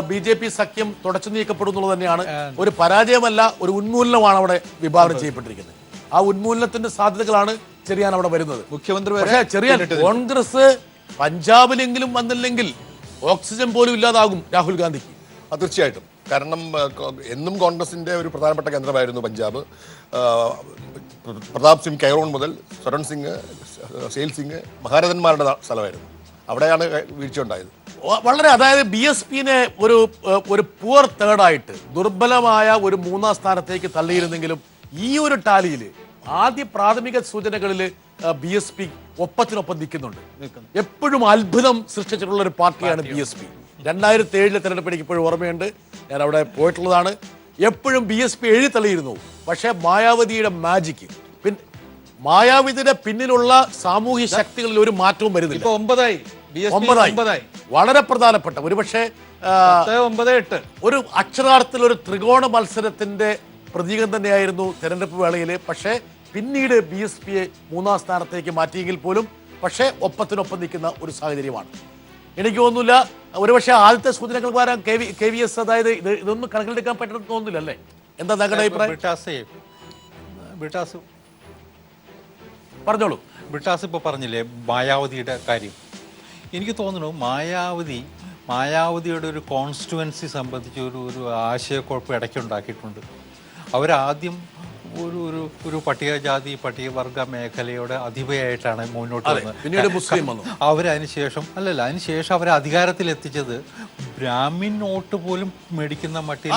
BJP സഖ്യം തുടച്ചു നീക്കപ്പെടുന്നുള്ളത് തന്നെയാണ്. ഒരു പരാജയമല്ല, ഒരു ഉന്മൂലനമാണ് അവിടെ വിഭാവനം ചെയ്യപ്പെട്ടിരിക്കുന്നത്. ആ ഉന്മൂലനത്തിന്റെ സാധ്യതകളാണ് ചെറിയാൻ അവിടെ വരുന്നത്. മുഖ്യമന്ത്രി പക്ഷേ ചെറിയാൻ കോൺഗ്രസ് പഞ്ചാബിലെങ്കിലും വന്നില്ലെങ്കിൽ ഓക്സിജൻ പോലും ഇല്ലാതാകും രാഹുൽ ഗാന്ധിക്ക്. തീർച്ചയായിട്ടും. കാരണം എന്നും കോൺഗ്രസിന്റെ ഒരു പ്രധാനപ്പെട്ട കേന്ദ്രമായിരുന്നു പഞ്ചാബ്. പ്രതാപ് സിംഗ് കൈറോൺ മുതൽ സ്വരൺ സിംഗ്, ശൈൽ സിംഗ് മഹാരഥന്മാരുടെ സ്ഥലമായിരുന്നു. അവിടെയാണ് വീഴ്ച ഉണ്ടായത്. വളരെ, അതായത് BSP-നെ ഒരു പുവർ തേർഡായിട്ട് ദുർബലമായ ഒരു 3ാം സ്ഥാനത്തേക്ക് തള്ളിയിരുന്നെങ്കിലും ഈ ഒരു ടാലിയിൽ ആദ്യ പ്രാഥമിക സൂചനകളിൽ BSP ഒപ്പത്തിനൊപ്പം നിൽക്കുന്നുണ്ട്. എപ്പോഴും അത്ഭുതം സൃഷ്ടിച്ചിട്ടുള്ള ഒരു പാർട്ടിയാണ് BSP. 2007 തെരഞ്ഞെടുപ്പ് എനിക്ക് ഇപ്പോഴും ഓർമ്മയുണ്ട്. ഞാൻ അവിടെ പോയിട്ടുള്ളതാണ്. എപ്പോഴും BSP എഴുതിത്തള്ളിയിരുന്നു. പക്ഷേ മായാവതിയുടെ മാജിക്ക്, മായാവതിയുടെ പിന്നിലുള്ള സാമൂഹ്യ ശക്തികളിൽ ഒരു മാറ്റവും വരുന്നില്ല. 9 വളരെ പ്രധാനപ്പെട്ട ഒരുപക്ഷെ 9-8 ഒരു അക്ഷരാർത്ഥത്തിൽ ഒരു ത്രികോണ മത്സരത്തിന്റെ പ്രതീകം തന്നെയായിരുന്നു തെരഞ്ഞെടുപ്പ് വേളയിൽ. പക്ഷേ പിന്നീട് BSPയെ 3ാം സ്ഥാനത്തേക്ക് മാറ്റിയെങ്കിൽ പോലും പക്ഷേ ഒപ്പത്തിനൊപ്പം നിൽക്കുന്ന ഒരു സാഹചര്യമാണ്. എനിക്ക് തോന്നുന്നില്ല ഒരുപക്ഷെ ആദ്യത്തെ സൂചനകൾ വരാൻ KVS, അതായത് ഇതൊന്നും കണക്കിലെടുക്കാൻ പറ്റുമെന്ന് തോന്നുന്നില്ല അല്ലേ? എന്താ താങ്കളുടെ അഭിപ്രായം? ബ്രിട്ടാസ് പറഞ്ഞോളൂ. ബ്രിട്ടാസ് ഇപ്പോൾ പറഞ്ഞില്ലേ മായാവതിയുടെ കാര്യം. എനിക്ക് തോന്നുന്നു മായാവതിയുടെ ഒരു കോൺസ്റ്റുവൻസി സംബന്ധിച്ച് ഒരു ആശയക്കുഴപ്പം ഇടയ്ക്കുണ്ടാക്കിയിട്ടുണ്ട്. അവരാദ്യം ഒരു പട്ടികജാതി പട്ടികവർഗ മേഖലയുടെ അധിപയായിട്ടാണ് മുന്നോട്ട് പിന്നീട് മുസ്ലിം വന്നു. അതിനുശേഷം അവരെ അധികാരത്തിലെത്തിച്ചത് ബ്രാഹ്മിൻ വോട്ട് പോലും മേടിക്കുന്ന മട്ടിൽ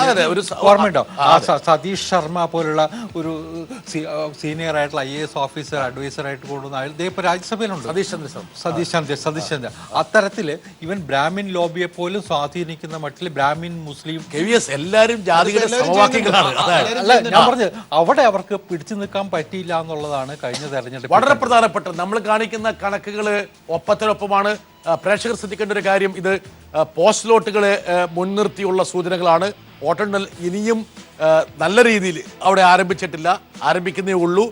ഓർമ്മയുണ്ടോ? സതീഷ് ശർമ്മ പോലുള്ള ഒരു സീനിയർ ആയിട്ടുള്ള IAS ഓഫീസർ അഡ്വൈസറായിട്ട് കൊണ്ടുവന്ന അയാൾ ഇപ്പൊ രാജ്യസഭയിലുണ്ട്. സതീഷ് ചന്ദ്ര അത്തരത്തിൽ ഇവൻ ബ്രാഹ്മിൻ ലോബിയെ പോലും സ്വാധീനിക്കുന്ന മട്ടിൽ ബ്രാഹ്മിൻ മുസ്ലിം എല്ലാവരും ജാതികളുടെ സമവാക്യങ്ങളാണ്. അല്ല, ഞാൻ പറഞ്ഞത് അവിടെ അവർക്ക് പിടിച്ചു നിൽക്കാൻ പറ്റിയില്ല എന്നുള്ളതാണ് കഴിഞ്ഞ തെരഞ്ഞെടുപ്പ് വളരെ പ്രധാനപ്പെട്ട. നമ്മൾ കാണിക്കുന്ന കണക്കുകൾ ഒപ്പത്തിനൊപ്പമാണ്. പ്രേക്ഷകർ ശ്രദ്ധിക്കേണ്ട ഒരു കാര്യം, ഇത് പോസ്റ്റ്ലോട്ടുകളെ മുൻനിർത്തിയുള്ള സൂചനകളാണ്. വോട്ടെണ്ണൽ ഇനിയും നല്ല രീതിയിൽ അവിടെ ആരംഭിക്കുന്നേ ഉള്ളൂ.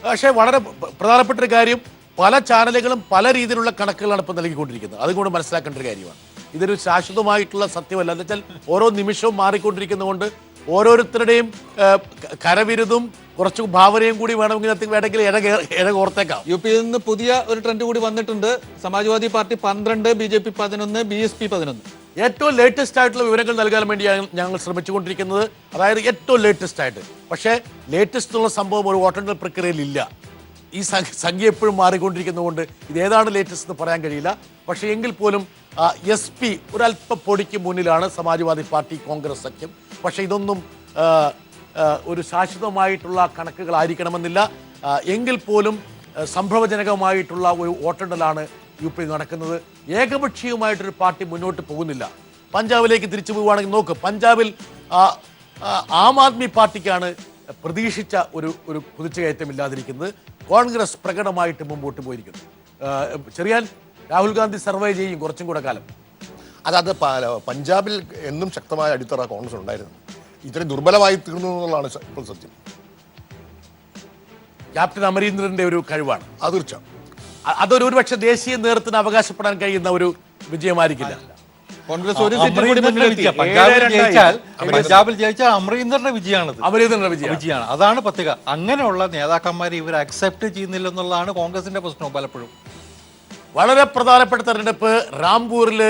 പക്ഷേ വളരെ പ്രധാനപ്പെട്ട ഒരു കാര്യം, പല ചാനലുകളും പല രീതിയിലുള്ള കണക്കുകളാണ് ഇപ്പോൾ നൽകിക്കൊണ്ടിരിക്കുന്നത്. അതുകൊണ്ട് മനസ്സിലാക്കേണ്ട ഒരു കാര്യമാണ്. ഇതൊരു ശാശ്വതമായിട്ടുള്ള സത്യമല്ല. എന്ന് വെച്ചാൽ ഓരോ നിമിഷവും മാറിക്കൊണ്ടിരിക്കുന്നതുകൊണ്ട് ഓരോരുത്തരുടെയും കരവിരുതും കുറച്ച് ഭാവനയും കൂടി വേണമെങ്കിൽ ഇഴകോർത്തേക്കാം. UP നിന്ന് പുതിയ ഒരു ട്രെൻഡ് കൂടി വന്നിട്ടുണ്ട്. Samajwadi party 12, BJP 11, BSP 11. ഏറ്റവും ലേറ്റസ്റ്റ് ആയിട്ടുള്ള വിവരങ്ങൾ നൽകാൻ വേണ്ടിയാണ് ഞങ്ങൾ ശ്രമിച്ചുകൊണ്ടിരിക്കുന്നത്. അതായത് ഏറ്റവും ലേറ്റസ്റ്റ് ആയിട്ട്. പക്ഷേ ലേറ്റസ്റ്റ് ഉള്ള സംഭവം ഒരു വോട്ടെണ്ണൽ പ്രക്രിയയിൽ ഇല്ല. ഈ സംഖ്യ എപ്പോഴും മാറിക്കൊണ്ടിരിക്കുന്നതുകൊണ്ട് ഇതേതാണ് ലേറ്റസ്റ്റ് എന്ന് പറയാൻ കഴിയില്ല. പക്ഷേ എങ്കിൽ പോലും SP ഒരല്പ പൊടിക്ക് മുന്നിലാണ് സമാജ്വാദി പാർട്ടി കോൺഗ്രസ് സഖ്യം. പക്ഷേ ഇതൊന്നും ഒരു ശാശ്വതമായിട്ടുള്ള കണക്കുകളായിരിക്കണമെന്നില്ല. എങ്കിൽ പോലും സംഭവജനകമായിട്ടുള്ള ഒരു വോട്ടെണ്ണലാണ് UP നടക്കുന്നത്. ഏകപക്ഷീയമായിട്ടൊരു പാർട്ടി മുന്നോട്ട് പോകുന്നില്ല. പഞ്ചാബിലേക്ക് തിരിച്ചു പോവുകയാണെങ്കിൽ നോക്ക്, പഞ്ചാബിൽ ആം ആദ്മി പാർട്ടിക്കാണ് പ്രതീക്ഷിച്ച ഒരു കുതിച്ചുകയറ്റമില്ലാതിരിക്കുന്നത്. കോൺഗ്രസ് പ്രകടമായിട്ട് മുമ്പോട്ട് പോയിരിക്കുന്നു. ചെറിയാൻ രാഹുൽ ഗാന്ധി സർവേ ചെയ്യും കുറച്ചും കൂടെ കാലം. അത് പഞ്ചാബിൽ എന്നും ശക്തമായ അടിത്തറ കോൺഗ്രസ് ഉണ്ടായിരുന്നു. ഇത്രയും ദുർബലമായി തീർന്നു എന്നുള്ളതാണ് ഇപ്പോൾ സത്യം. ക്യാപ്റ്റൻ അമരീന്ദ്രന്റെ ഒരു കഴിവാണ് അത് തീർച്ചയായും. അതൊരു പക്ഷേ ദേശീയ നേതൃത്വത്തിന് അവകാശപ്പെടാൻ കഴിയുന്ന ഒരു വിജയമായിരിക്കില്ല. കോൺഗ്രസ് ഒരു സീറ്റ് കൂടി മുന്നിലെത്തി. പഞ്ചാബിൽ ജയിച്ചാൽ അമരീന്ദറിന്റെ വിജയമാണ്. അതാണ് പത്രിക. അങ്ങനെയുള്ള നേതാക്കന്മാരെ ഇവർ അക്സെപ്റ്റ് ചെയ്യുന്നില്ലെന്നുള്ളതാണ് കോൺഗ്രസിന്റെ പ്രശ്നം പലപ്പോഴും. വളരെ പ്രധാനപ്പെട്ട തെരഞ്ഞെടുപ്പ്. റാംപൂരിൽ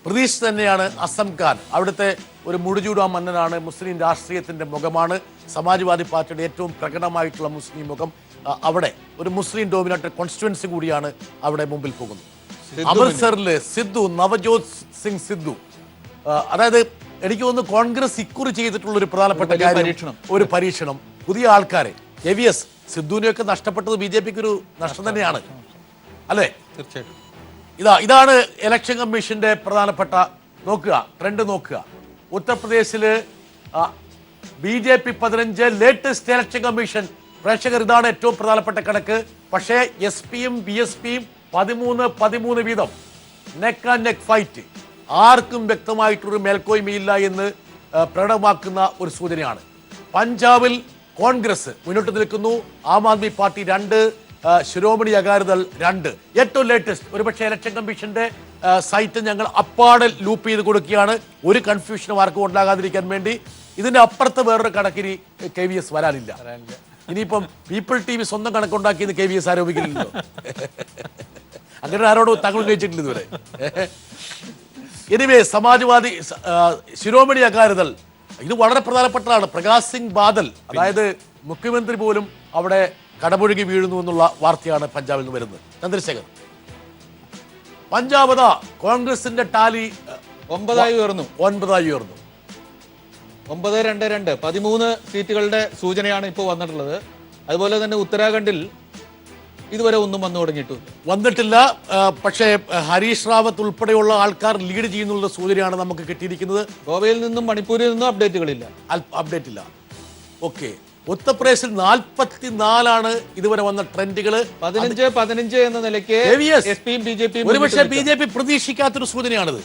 പ്രതീക്ഷ തന്നെയാണ് അസം ഖാൻ. അവിടുത്തെ ഒരു മുടിചൂടാ മന്നനാണ്. മുസ്ലിം രാഷ്ട്രീയത്തിന്റെ മുഖമാണ്. സമാജ്വാദി പാർട്ടിയുടെ ഏറ്റവും പ്രകടമായിട്ടുള്ള മുസ്ലിം മുഖം. അവിടെ ഒരു മുസ്ലിം ഡോമിനേറ്റഡ് കോൺസ്റ്റിറ്റ്യുവൻസി കൂടിയാണ് അവിടെ മുമ്പിൽ പോകുന്നത്. അമൃത്സറിൽ നവജോത് സിംഗ് സിദ്ധു. അതായത് എനിക്ക് തോന്നുന്നു കോൺഗ്രസ് ഇക്കുറി ചെയ്തിട്ടുള്ള ഒരു പ്രധാനപ്പെട്ട ഒരു പരീക്ഷണം. പുതിയ ആൾക്കാരെ KVS സിദ്ധുവിനെയൊക്കെ നഷ്ടപ്പെട്ടത് BJPക്ക് ഒരു നഷ്ടം തന്നെയാണ് അല്ലേ? തീർച്ചയായിട്ടും. ഇതാണ് ഇലക്ഷൻ കമ്മീഷന്റെ പ്രധാനപ്പെട്ട ട്രെൻഡ് നോക്കുക. ഉത്തർപ്രദേശില് BJP 15, ലേറ്റസ്റ്റ് ഇലക്ഷൻ കമ്മീഷൻ. പ്രേക്ഷകർ, ഇതാണ് ഏറ്റവും പ്രധാനപ്പെട്ട കണക്ക്. പക്ഷേ SP-യും BSP-യും 13 വീതം. Neck and neck fight. ആർക്കും വ്യക്തമായിട്ടൊരു മേൽക്കോയ്മയില്ല എന്ന് പ്രകടമാക്കുന്ന ഒരു സൂചനയാണ്. പഞ്ചാബിൽ കോൺഗ്രസ് മുന്നോട്ട് നിൽക്കുന്നു. ആം ആദ്മി പാർട്ടി 2, ശിരോമണി അകാലിദൾ 2. ഏറ്റവും ലേറ്റസ്റ്റ് ഒരുപക്ഷെ ഇലക്ഷൻ കമ്മീഷന്റെ സൈറ്റ് ഞങ്ങൾ അപ്പാടെ ലൂപ്പ് ചെയ്ത് കൊടുക്കുകയാണ്, ഒരു കൺഫ്യൂഷനും ആർക്കും ഉണ്ടാകാതിരിക്കാൻ വേണ്ടി. ഇതിന്റെ അപ്പുറത്ത് വേറൊരു കണക്കിന് KVS വരാനില്ല. ഇനിയിപ്പം പീപ്പിൾ TV സ്വന്തം കണക്കുണ്ടാക്കിയെന്ന് KVS ആരോപിക്കുന്നില്ലല്ലോ. അങ്ങനെ ആരോടും താങ്കൾ ഉന്നയിച്ചിട്ടില്ല ഇതുവരെ. എനിവേ, സമാജ്വാദി ശിരോമണി അകാലിദൾ ഇത് വളരെ പ്രധാനപ്പെട്ടതാണ്. പ്രകാശ് സിംഗ് ബാദൽ, അതായത് മുഖ്യമന്ത്രി പോലും അവിടെ കടപുഴകി വീഴുന്നു എന്നുള്ള വാർത്തയാണ് പഞ്ചാബിൽ നിന്ന് വരുന്നത്. ചന്ദ്രശേഖർ, പഞ്ചാബ് കോൺഗ്രസിന്റെ ടാലി 9 ഉയർന്നു. 9 9-2-2 13 സീറ്റുകളുടെ സൂചനയാണ് ഇപ്പോൾ വന്നിട്ടുള്ളത്. അതുപോലെ തന്നെ ഉത്തരാഖണ്ഡിൽ ഇതുവരെ ഒന്നും വന്നിട്ടില്ല. പക്ഷേ ഹരീഷ് റാവത്ത് ഉൾപ്പെടെയുള്ള ആൾക്കാർ ലീഡ് ചെയ്യുന്നുള്ള സൂചനയാണ് നമുക്ക് കിട്ടിയിരിക്കുന്നത്. ഗോവയിൽ നിന്നും മണിപ്പൂരിൽ നിന്നും അപ്ഡേറ്റ് ഇല്ല. ഓക്കെ, ഉത്തർപ്രദേശിൽ 44 ഇതുവരെ വന്ന ട്രെൻഡുകൾ. 15 എന്ന നിലയ്ക്ക് ഒരുപക്ഷെ BJP പ്രതീക്ഷിക്കാത്തൊരു സൂചനയാണിത്.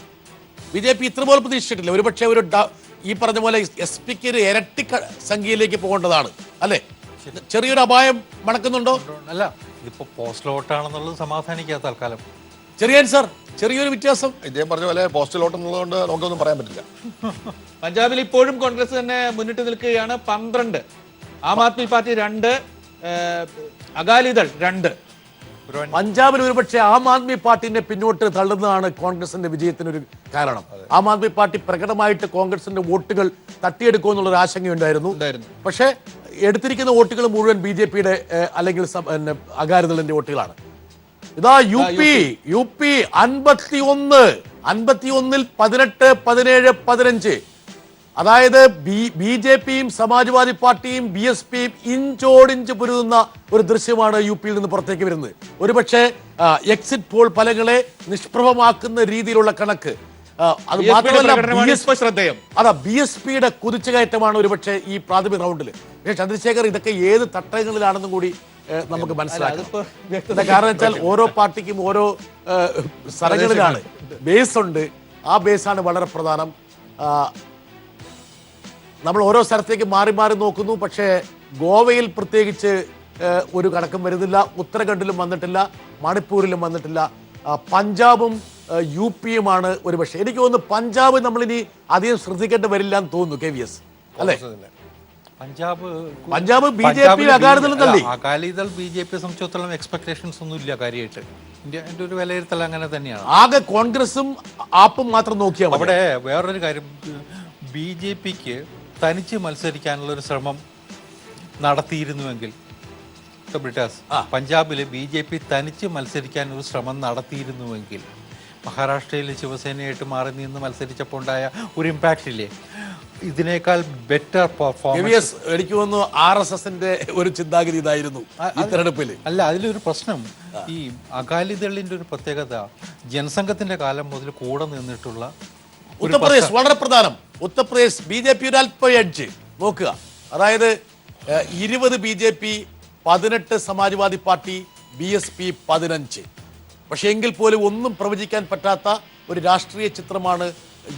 BJP ഇത്രപോലെ പ്രതീക്ഷിച്ചിട്ടില്ല. ഒരുപക്ഷെ ഈ പറഞ്ഞ പോലെ എസ് പിക്ക് ഒരു ഇരട്ടി സംഖ്യയിലേക്ക് പോകേണ്ടതാണ് അല്ലേ? ചെറിയൊരു അപായം മണക്കുന്നുണ്ടോ? അല്ല, ഇതിപ്പോ പോസ്റ്റൽ വോട്ടാണെന്നുള്ളത് സമാധാനിക്കാത്ത തൽക്കാലം. ചെറിയാൻ സാർ, ചെറിയൊരു വ്യത്യാസം. ഇദ്ദേഹം പറഞ്ഞ പോലെ പോസ്റ്റൽ വോട്ട് എന്നുള്ളതുകൊണ്ട് നമുക്കൊന്നും പറയാൻ പറ്റില്ല. പഞ്ചാബിൽ ഇപ്പോഴും കോൺഗ്രസ് തന്നെ മുന്നിട്ട് നിൽക്കുകയാണ്. 12, ആം ആദ്മി പാർട്ടി 2, അകാലിദൾ 2. പഞ്ചാബിൽ ഒരുപക്ഷെ ആം ആദ്മി പാർട്ടിനെ പിന്നോട്ട് തള്ളുന്നതാണ് കോൺഗ്രസിന്റെ വിജയത്തിനൊരു കാരണം. ആം ആദ്മി പാർട്ടി പ്രകടമായിട്ട് കോൺഗ്രസിന്റെ വോട്ടുകൾ തട്ടിയെടുക്കുമെന്നുള്ളൊരു ആശങ്കയുണ്ടായിരുന്നു. പക്ഷേ എടുത്തിരിക്കുന്ന വോട്ടുകൾ മുഴുവൻ BJP-യുടെ അല്ലെങ്കിൽ അകാലിദളിന്റെ വോട്ടുകളാണ്. ഇതാ യു പി 51, 51-ൽ 18, 17, 15. അതായത് BJP-യും സമാജ്വാദി പാർട്ടിയും BSP-യും ഇഞ്ചോടിഞ്ച് പൊരുതുന്ന ഒരു ദൃശ്യമാണ് യുപിയിൽ നിന്ന് പുറത്തേക്ക് വരുന്നത്. ഒരുപക്ഷെ എക്സിറ്റ് പോൾ ഫലങ്ങളെ നിഷ്പ്രഭമാക്കുന്ന രീതിയിലുള്ള കണക്ക്. അത് മാത്രമല്ല BSP-യുടെ കുതിച്ചുകയറ്റമാണ് ഒരുപക്ഷെ ഈ പ്രാഥമിക റൗണ്ടിൽ. പക്ഷേ ചന്ദ്രശേഖർ, ഇതൊക്കെ ഏത് തട്ടങ്ങളിലാണെന്നും കൂടി നമുക്ക് മനസ്സിലാക്കാം. കാരണം വെച്ചാൽ ഓരോ പാർട്ടിക്കും ഓരോ സ്ഥലങ്ങളിലാണ് ബേസ് ഉണ്ട്. ആ ബേസാണ് വളരെ പ്രധാനം. നമ്മൾ ഓരോ സ്ഥലത്തേക്ക് മാറി മാറി നോക്കുന്നു. പക്ഷേ ഗോവയിൽ പ്രത്യേകിച്ച് ഒരു കണക്കും വരുന്നില്ല. ഉത്തരാഖണ്ഡിലും വന്നിട്ടില്ല, മണിപ്പൂരിലും വന്നിട്ടില്ല. പഞ്ചാബും UP-യുമാണ് ഒരുപക്ഷെ. എനിക്ക് തോന്നുന്നു പഞ്ചാബ് നമ്മളിനി അധികം ശ്രദ്ധിക്കേണ്ടി വരില്ല എന്ന് തോന്നുന്നു. KVS അല്ലേ? പഞ്ചാബ് BJP അകാലിദൾ BJP സംബന്ധിച്ചിടത്തോളം എക്സ്പെക്ടേഷൻസ് ഒന്നും ഇല്ല കാര്യമായിട്ട്. എൻ്റെ ഒരു വിലയിരുത്തൽ അങ്ങനെ തന്നെയാണ്. ആകെ കോൺഗ്രസും ആപ്പും മാത്രം നോക്കിയാൽ അവിടെ വേറൊരു കാര്യം, BJP-ക്ക് തനിച്ച് മത്സരിക്കാനുള്ള ഒരു ശ്രമം നടത്തിയിരുന്നുവെങ്കിൽ, ബ്രിട്ടാസ് പഞ്ചാബിൽ BJP തനിച്ച് മത്സരിക്കാൻ ഒരു ശ്രമം നടത്തിയിരുന്നുവെങ്കിൽ മഹാരാഷ്ട്രയിൽ ശിവസേനയായിട്ട് മാറി നിന്ന് മത്സരിച്ചപ്പോൾ ഉണ്ടായ ഒരു ഇമ്പാക്റ്റ് ഇല്ലേ, ഇതിനേക്കാൾ ബെറ്റർ പെർഫോമൻസ്. എനിക്ക് തോന്നുന്നു RSSന്റെ ഒരു ചിന്താഗതി ഇതായിരുന്നു ഈ തെരഞ്ഞെടുപ്പിൽ. അല്ല, അതിലൊരു പ്രശ്നം, ഈ അകാലിദളിന്റെ ഒരു പ്രത്യേകത ജനസംഘത്തിന്റെ കാലം മുതൽ കൂടെ നിന്നിട്ടുള്ള ഉത്തർപ്രദേശ് വളരെ പ്രധാനം. ഉത്തർപ്രദേശ് BJP ഒരു അല്പ എഡ്ജ് നോക്കുക. അതായത് 20 BJP, 18 സമാജ്വാദി പാർട്ടി, BSP 15. പക്ഷേ എങ്കിൽ പോലും ഒന്നും പ്രവചിക്കാൻ പറ്റാത്ത ഒരു രാഷ്ട്രീയ ചിത്രമാണ്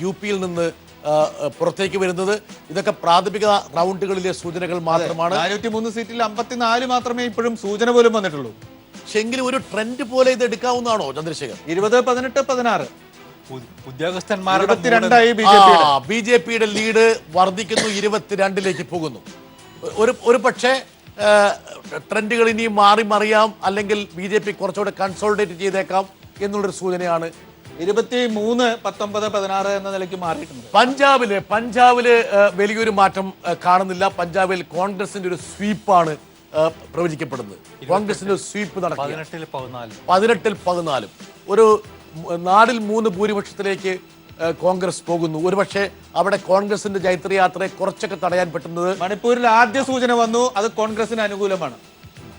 UP-യിൽ നിന്ന് പുറത്തേക്ക് വരുന്നത്. ഇതൊക്കെ പ്രാഥമിക റൗണ്ടുകളിലെ സൂചനകൾ മാത്രമാണ്. 403 സീറ്റിൽ 54 മാത്രമേ ഇപ്പോഴും സൂചന പോലും വന്നിട്ടുള്ളൂ. പക്ഷെ എങ്കിലും ഒരു ട്രെൻഡ് പോലെ ഇത് എടുക്കാവുന്നതാണോ ചന്ദ്രശേഖർ? 20, 18, 16 ഉദ്യോഗസ്ഥന്മാരുടെ BJP-യുടെ ലീഡ് വർദ്ധിക്കുന്നു, 22-ലേക്ക് പോകുന്നു. ഒരു പക്ഷേ ട്രെൻഡുകൾ ഇനി മാറി മറിയാം, അല്ലെങ്കിൽ BJP കുറച്ചുകൂടെ കൺസോളിഡേറ്റ് ചെയ്തേക്കാം എന്നുള്ളൊരു സൂചനയാണ്. 23, 19, 16 എന്ന നിലയ്ക്ക് മാറിയിട്ടുണ്ട്. പഞ്ചാബില് വലിയൊരു മാറ്റം കാണുന്നില്ല. പഞ്ചാബിൽ കോൺഗ്രസിന്റെ ഒരു സ്വീപ്പാണ് പ്രവചിക്കപ്പെടുന്നത്. കോൺഗ്രസിന്റെ സ്വീപ്പ് നടക്കും 18-ൽ 14. ഒരു 4-ൽ 3 ഭൂരിപക്ഷത്തിലേക്ക് കോൺഗ്രസ് പോകുന്നു. ഒരുപക്ഷെ അവിടെ കോൺഗ്രസിന്റെ ജൈത്രയാത്രയെ കുറച്ചൊക്കെ തടയാൻ പറ്റുന്നത്. മണിപ്പൂരിൽ ആദ്യ സൂചന വന്നു, അത് കോൺഗ്രസിന് അനുകൂലമാണ്.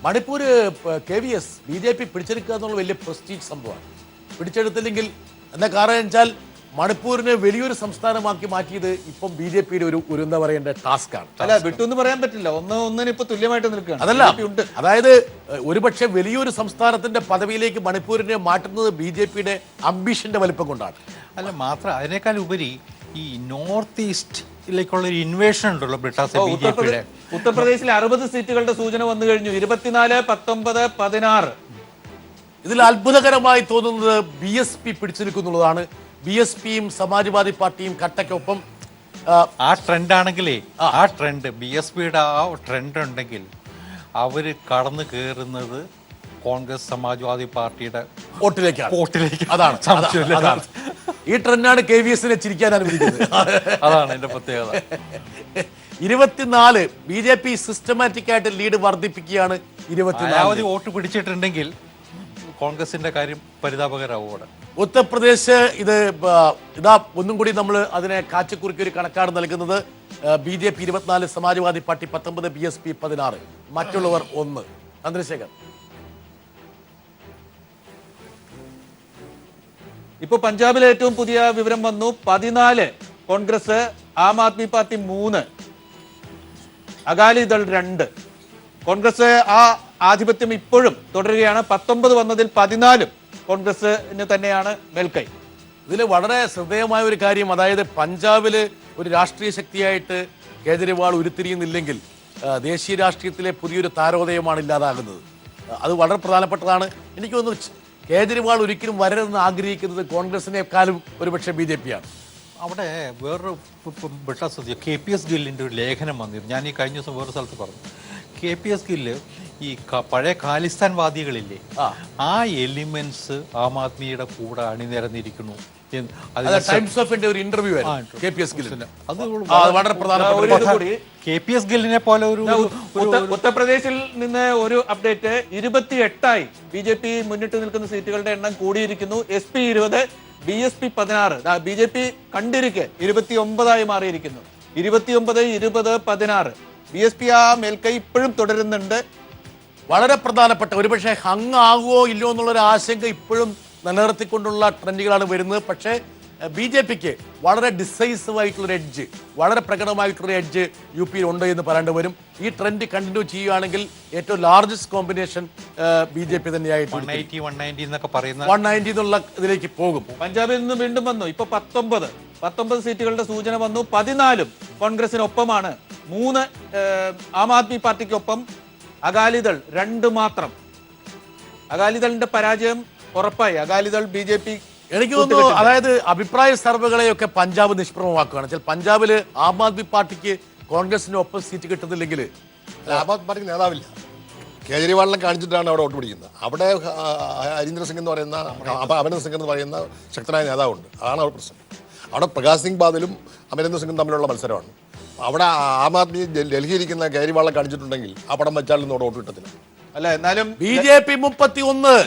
മണിപ്പൂര് KVS BJP പിടിച്ചെടുക്കുക എന്നുള്ള വലിയ പ്രസ്റ്റീജ് സംഭവമാണ്. പിടിച്ചെടുത്തില്ലെങ്കിൽ എന്താ കാരണം വെച്ചാൽ മണിപ്പൂരിനെ വലിയൊരു സംസ്ഥാനമാക്കി മാറ്റിയത് ഇപ്പം BJP-യുടെ ഒരു എന്താ പറയേണ്ട ടാസ്ക്കാണ്. അല്ല, വിട്ടൊന്നും പറയാൻ പറ്റില്ല. ഒന്നിന് ഇപ്പൊ തുല്യമായിട്ട് നിൽക്കുകയാണ്. അതല്ല, അതായത് ഒരുപക്ഷെ വലിയൊരു സംസ്ഥാനത്തിന്റെ പദവിയിലേക്ക് മണിപ്പൂരിനെ മാറ്റുന്നത് BJP-യുടെ അംബിഷന്റെ വലിപ്പം കൊണ്ടാണ്. അല്ല, മാത്രം അതിനേക്കാൾ ഉപരി ഈ നോർത്ത് ഈസ്റ്റിലേക്കുള്ള ഒരു ഇൻവേഷൻ ഉണ്ടല്ലോ ബ്രിട്ടാസ് BJP-യുടെ. ഉത്തർപ്രദേശിൽ 60 സീറ്റുകളുടെ സൂചന വന്നു കഴിഞ്ഞു. 24, 19, 16. ഇതിൽ അത്ഭുതകരമായി തോന്നുന്നത് BSP പിടിച്ചെടുക്കുന്നുള്ളതാണ്. BSP-യും സമാജ്വാദി പാർട്ടിയും കട്ടയ്ക്കൊപ്പം. ആ ട്രെൻഡ് ആണെങ്കിലേ, ആ ട്രെൻഡ് BSP-യുടെ ആ ട്രെൻഡ് ഉണ്ടെങ്കിൽ അവര് കടന്നു കയറുന്നത് കോൺഗ്രസ് സമാജ്വാദി പാർട്ടിയുടെ വോട്ടിലേക്ക്. അതാണ് ഈ ട്രെൻഡാണ് KVS-നെ ചിരിക്കാൻ അനുവദിക്കുന്നത്. അതാണ് എന്റെ പ്രത്യേകത. 24 BJP സിസ്റ്റമാറ്റിക് ആയിട്ട് ലീഡ് വർദ്ധിപ്പിക്കുകയാണ്. 24 വോട്ട് പിടിച്ചിട്ടുണ്ടെങ്കിൽ കോൺഗ്രസിന്റെ കാര്യം പരിതാപകരമാണ്. ഉത്തർപ്രദേശ് ഇതാ ഒന്നും കൂടി നമ്മൾ അതിനെ കാച്ചിക്കുറുക്കി ഒരു കണക്കാണ് നൽകുന്നത്. BJP 24, സമാജ്വാദി പാർട്ടി 19, BSP 16, മറ്റുള്ളവർ 1. ചന്ദ്രശേഖർ, ഇപ്പൊ പഞ്ചാബിലെ ഏറ്റവും പുതിയ വിവരം വന്നു. 14 കോൺഗ്രസ്, ആം ആദ്മി പാർട്ടി 3, അകാലിദൾ 2. കോൺഗ്രസ് ആ ആധിപത്യം ഇപ്പോഴും തുടരുകയാണ്. 19 വന്നതിൽ 14 കോൺഗ്രസിന് തന്നെയാണ് മേൽക്കൈ. ഇതിൽ വളരെ ശ്രദ്ധേയമായ ഒരു കാര്യം, അതായത് പഞ്ചാബില് ഒരു രാഷ്ട്രീയ ശക്തിയായിട്ട് കേജ്രിവാൾ ഉരുത്തിരിയുന്നില്ലെങ്കിൽ ദേശീയ രാഷ്ട്രീയത്തിലെ പുതിയൊരു താരോദയമാണ് ഇല്ലാതാകുന്നത്. അത് വളരെ പ്രധാനപ്പെട്ടതാണ്. എനിക്ക് തോന്നുന്നു കേജ്രിവാൾ ഒരിക്കലും വരരുതെന്ന് ആഗ്രഹിക്കുന്നത് കോൺഗ്രസിനേക്കാളും ഒരുപക്ഷെ BJP ആണ്. അവിടെ വേറൊരു ശ്രദ്ധിച്ചു, KPS ഗില്ലിൻ്റെ ഒരു ലേഖനം വന്നിരുന്നു. ഞാൻ ഈ കഴിഞ്ഞ ദിവസം വേറൊരു സ്ഥലത്ത് പറഞ്ഞു. KPS ഗില്ല് ഈ പഴയ ഖാലിസ്ഥാൻവാദികളില്ലേ, ആ എലിമെന്റ്സ് ആം ആദ്മിയുടെ കൂടെ അണിനിരന്നിരിക്കുന്നു. ടൈംസ് ഓഫ് ഇന്ത്യ ഒരു ഇന്റർവ്യൂ ആയിരുന്നു KPS ഗില്ലിന്. അത് വളരെ KPS ഗില്ലിനെ പോലെ ഒരു ഉത്തർപ്രദേശിൽ നിന്ന് ഒരു അപ്ഡേറ്റ്. 28ആയി BJP മുന്നിട്ട് നിൽക്കുന്ന സീറ്റുകളുടെ എണ്ണം കൂടിയിരിക്കുന്നു. SP 20, BSP 16. BJP കണ്ടിരിക്കെ 29ആയി മാറിയിരിക്കുന്നു. 29, 20, 16. BSP ആ മേൽക്കൈ ഇപ്പോഴും തുടരുന്നുണ്ട്. വളരെ പ്രധാനപ്പെട്ട ഒരുപക്ഷെ ഹങ് ആകുമോ ഇല്ലയോ എന്നുള്ളൊരു ആശങ്ക ഇപ്പോഴും നിലനിർത്തിക്കൊണ്ടുള്ള ട്രെൻഡുകളാണ് വരുന്നത്. പക്ഷേ BJPക്ക് വളരെ ഡിസൈസീവ് ആയിട്ടുള്ളൊരു എഡ്ജ്, വളരെ പ്രകടമായിട്ടുള്ള എഡ്ജ് UP ഉണ്ട് എന്ന് പറയേണ്ടി വരും. ഈ ട്രെൻഡ് കണ്ടിന്യൂ ചെയ്യുകയാണെങ്കിൽ ഏറ്റവും ലാർജസ്റ്റ് കോമ്പിനേഷൻ BJP തന്നെയായിട്ട് 190 എന്നൊക്കെ പറയുന്ന 190 എന്നുള്ള ഇതിലേക്ക് പോകും. പഞ്ചാബിൽ നിന്ന് വീണ്ടും വന്നു. ഇപ്പൊ 19 സീറ്റുകളുടെ സൂചന വന്നു. 14 കോൺഗ്രസിനൊപ്പമാണ്, 3 ആം ആദ്മി പാർട്ടിക്കൊപ്പം, അകാലിദൾ 2 മാത്രം. അകാലിദളിന്റെ പരാജയം ഉറപ്പായി. അകാലിദൾ BJP എനിക്ക് തോന്നുന്നു, അതായത് അഭിപ്രായ സർവേകളെയൊക്കെ പഞ്ചാബ് നിഷ്പ്രഭമാക്കുകയാണ്. പഞ്ചാബിൽ ആം ആദ്മി പാർട്ടിക്ക് കോൺഗ്രസിന് ഒപ്പം സീറ്റ് കിട്ടുന്നില്ലെങ്കിൽ ആം ആദ്മി പാർട്ടിക്ക് നേതാവില്ല. കേജ്രിവാളിനെ കാണിച്ചിട്ടാണ് അവിടെ വോട്ട് പിടിക്കുന്നത്. അവിടെ ഹരീന്ദ്ര സിംഗ് എന്ന് പറയുന്ന അമരീന്ദർ സിംഗ് എന്ന് പറയുന്ന ശക്തനായ നേതാവുണ്ട്. അതാണ് അവിടെ പ്രശ്നം. അവിടെ പ്രകാശ് സിംഗ് ബാദലും അമരീന്ദർ സിംഗും തമ്മിലുള്ള മത്സരമാണ്. അവിടെ ആം ആദ്മി ഡൽഹിയിരിക്കുന്ന കേജ്രിവാളിനെ കാണിച്ചിട്ടുണ്ടെങ്കിൽ ആ പടം വെച്ചാലൊന്നും അവിടെ വോട്ട് കിട്ടത്തില്ല. അല്ല, എന്നാലും BJP 31.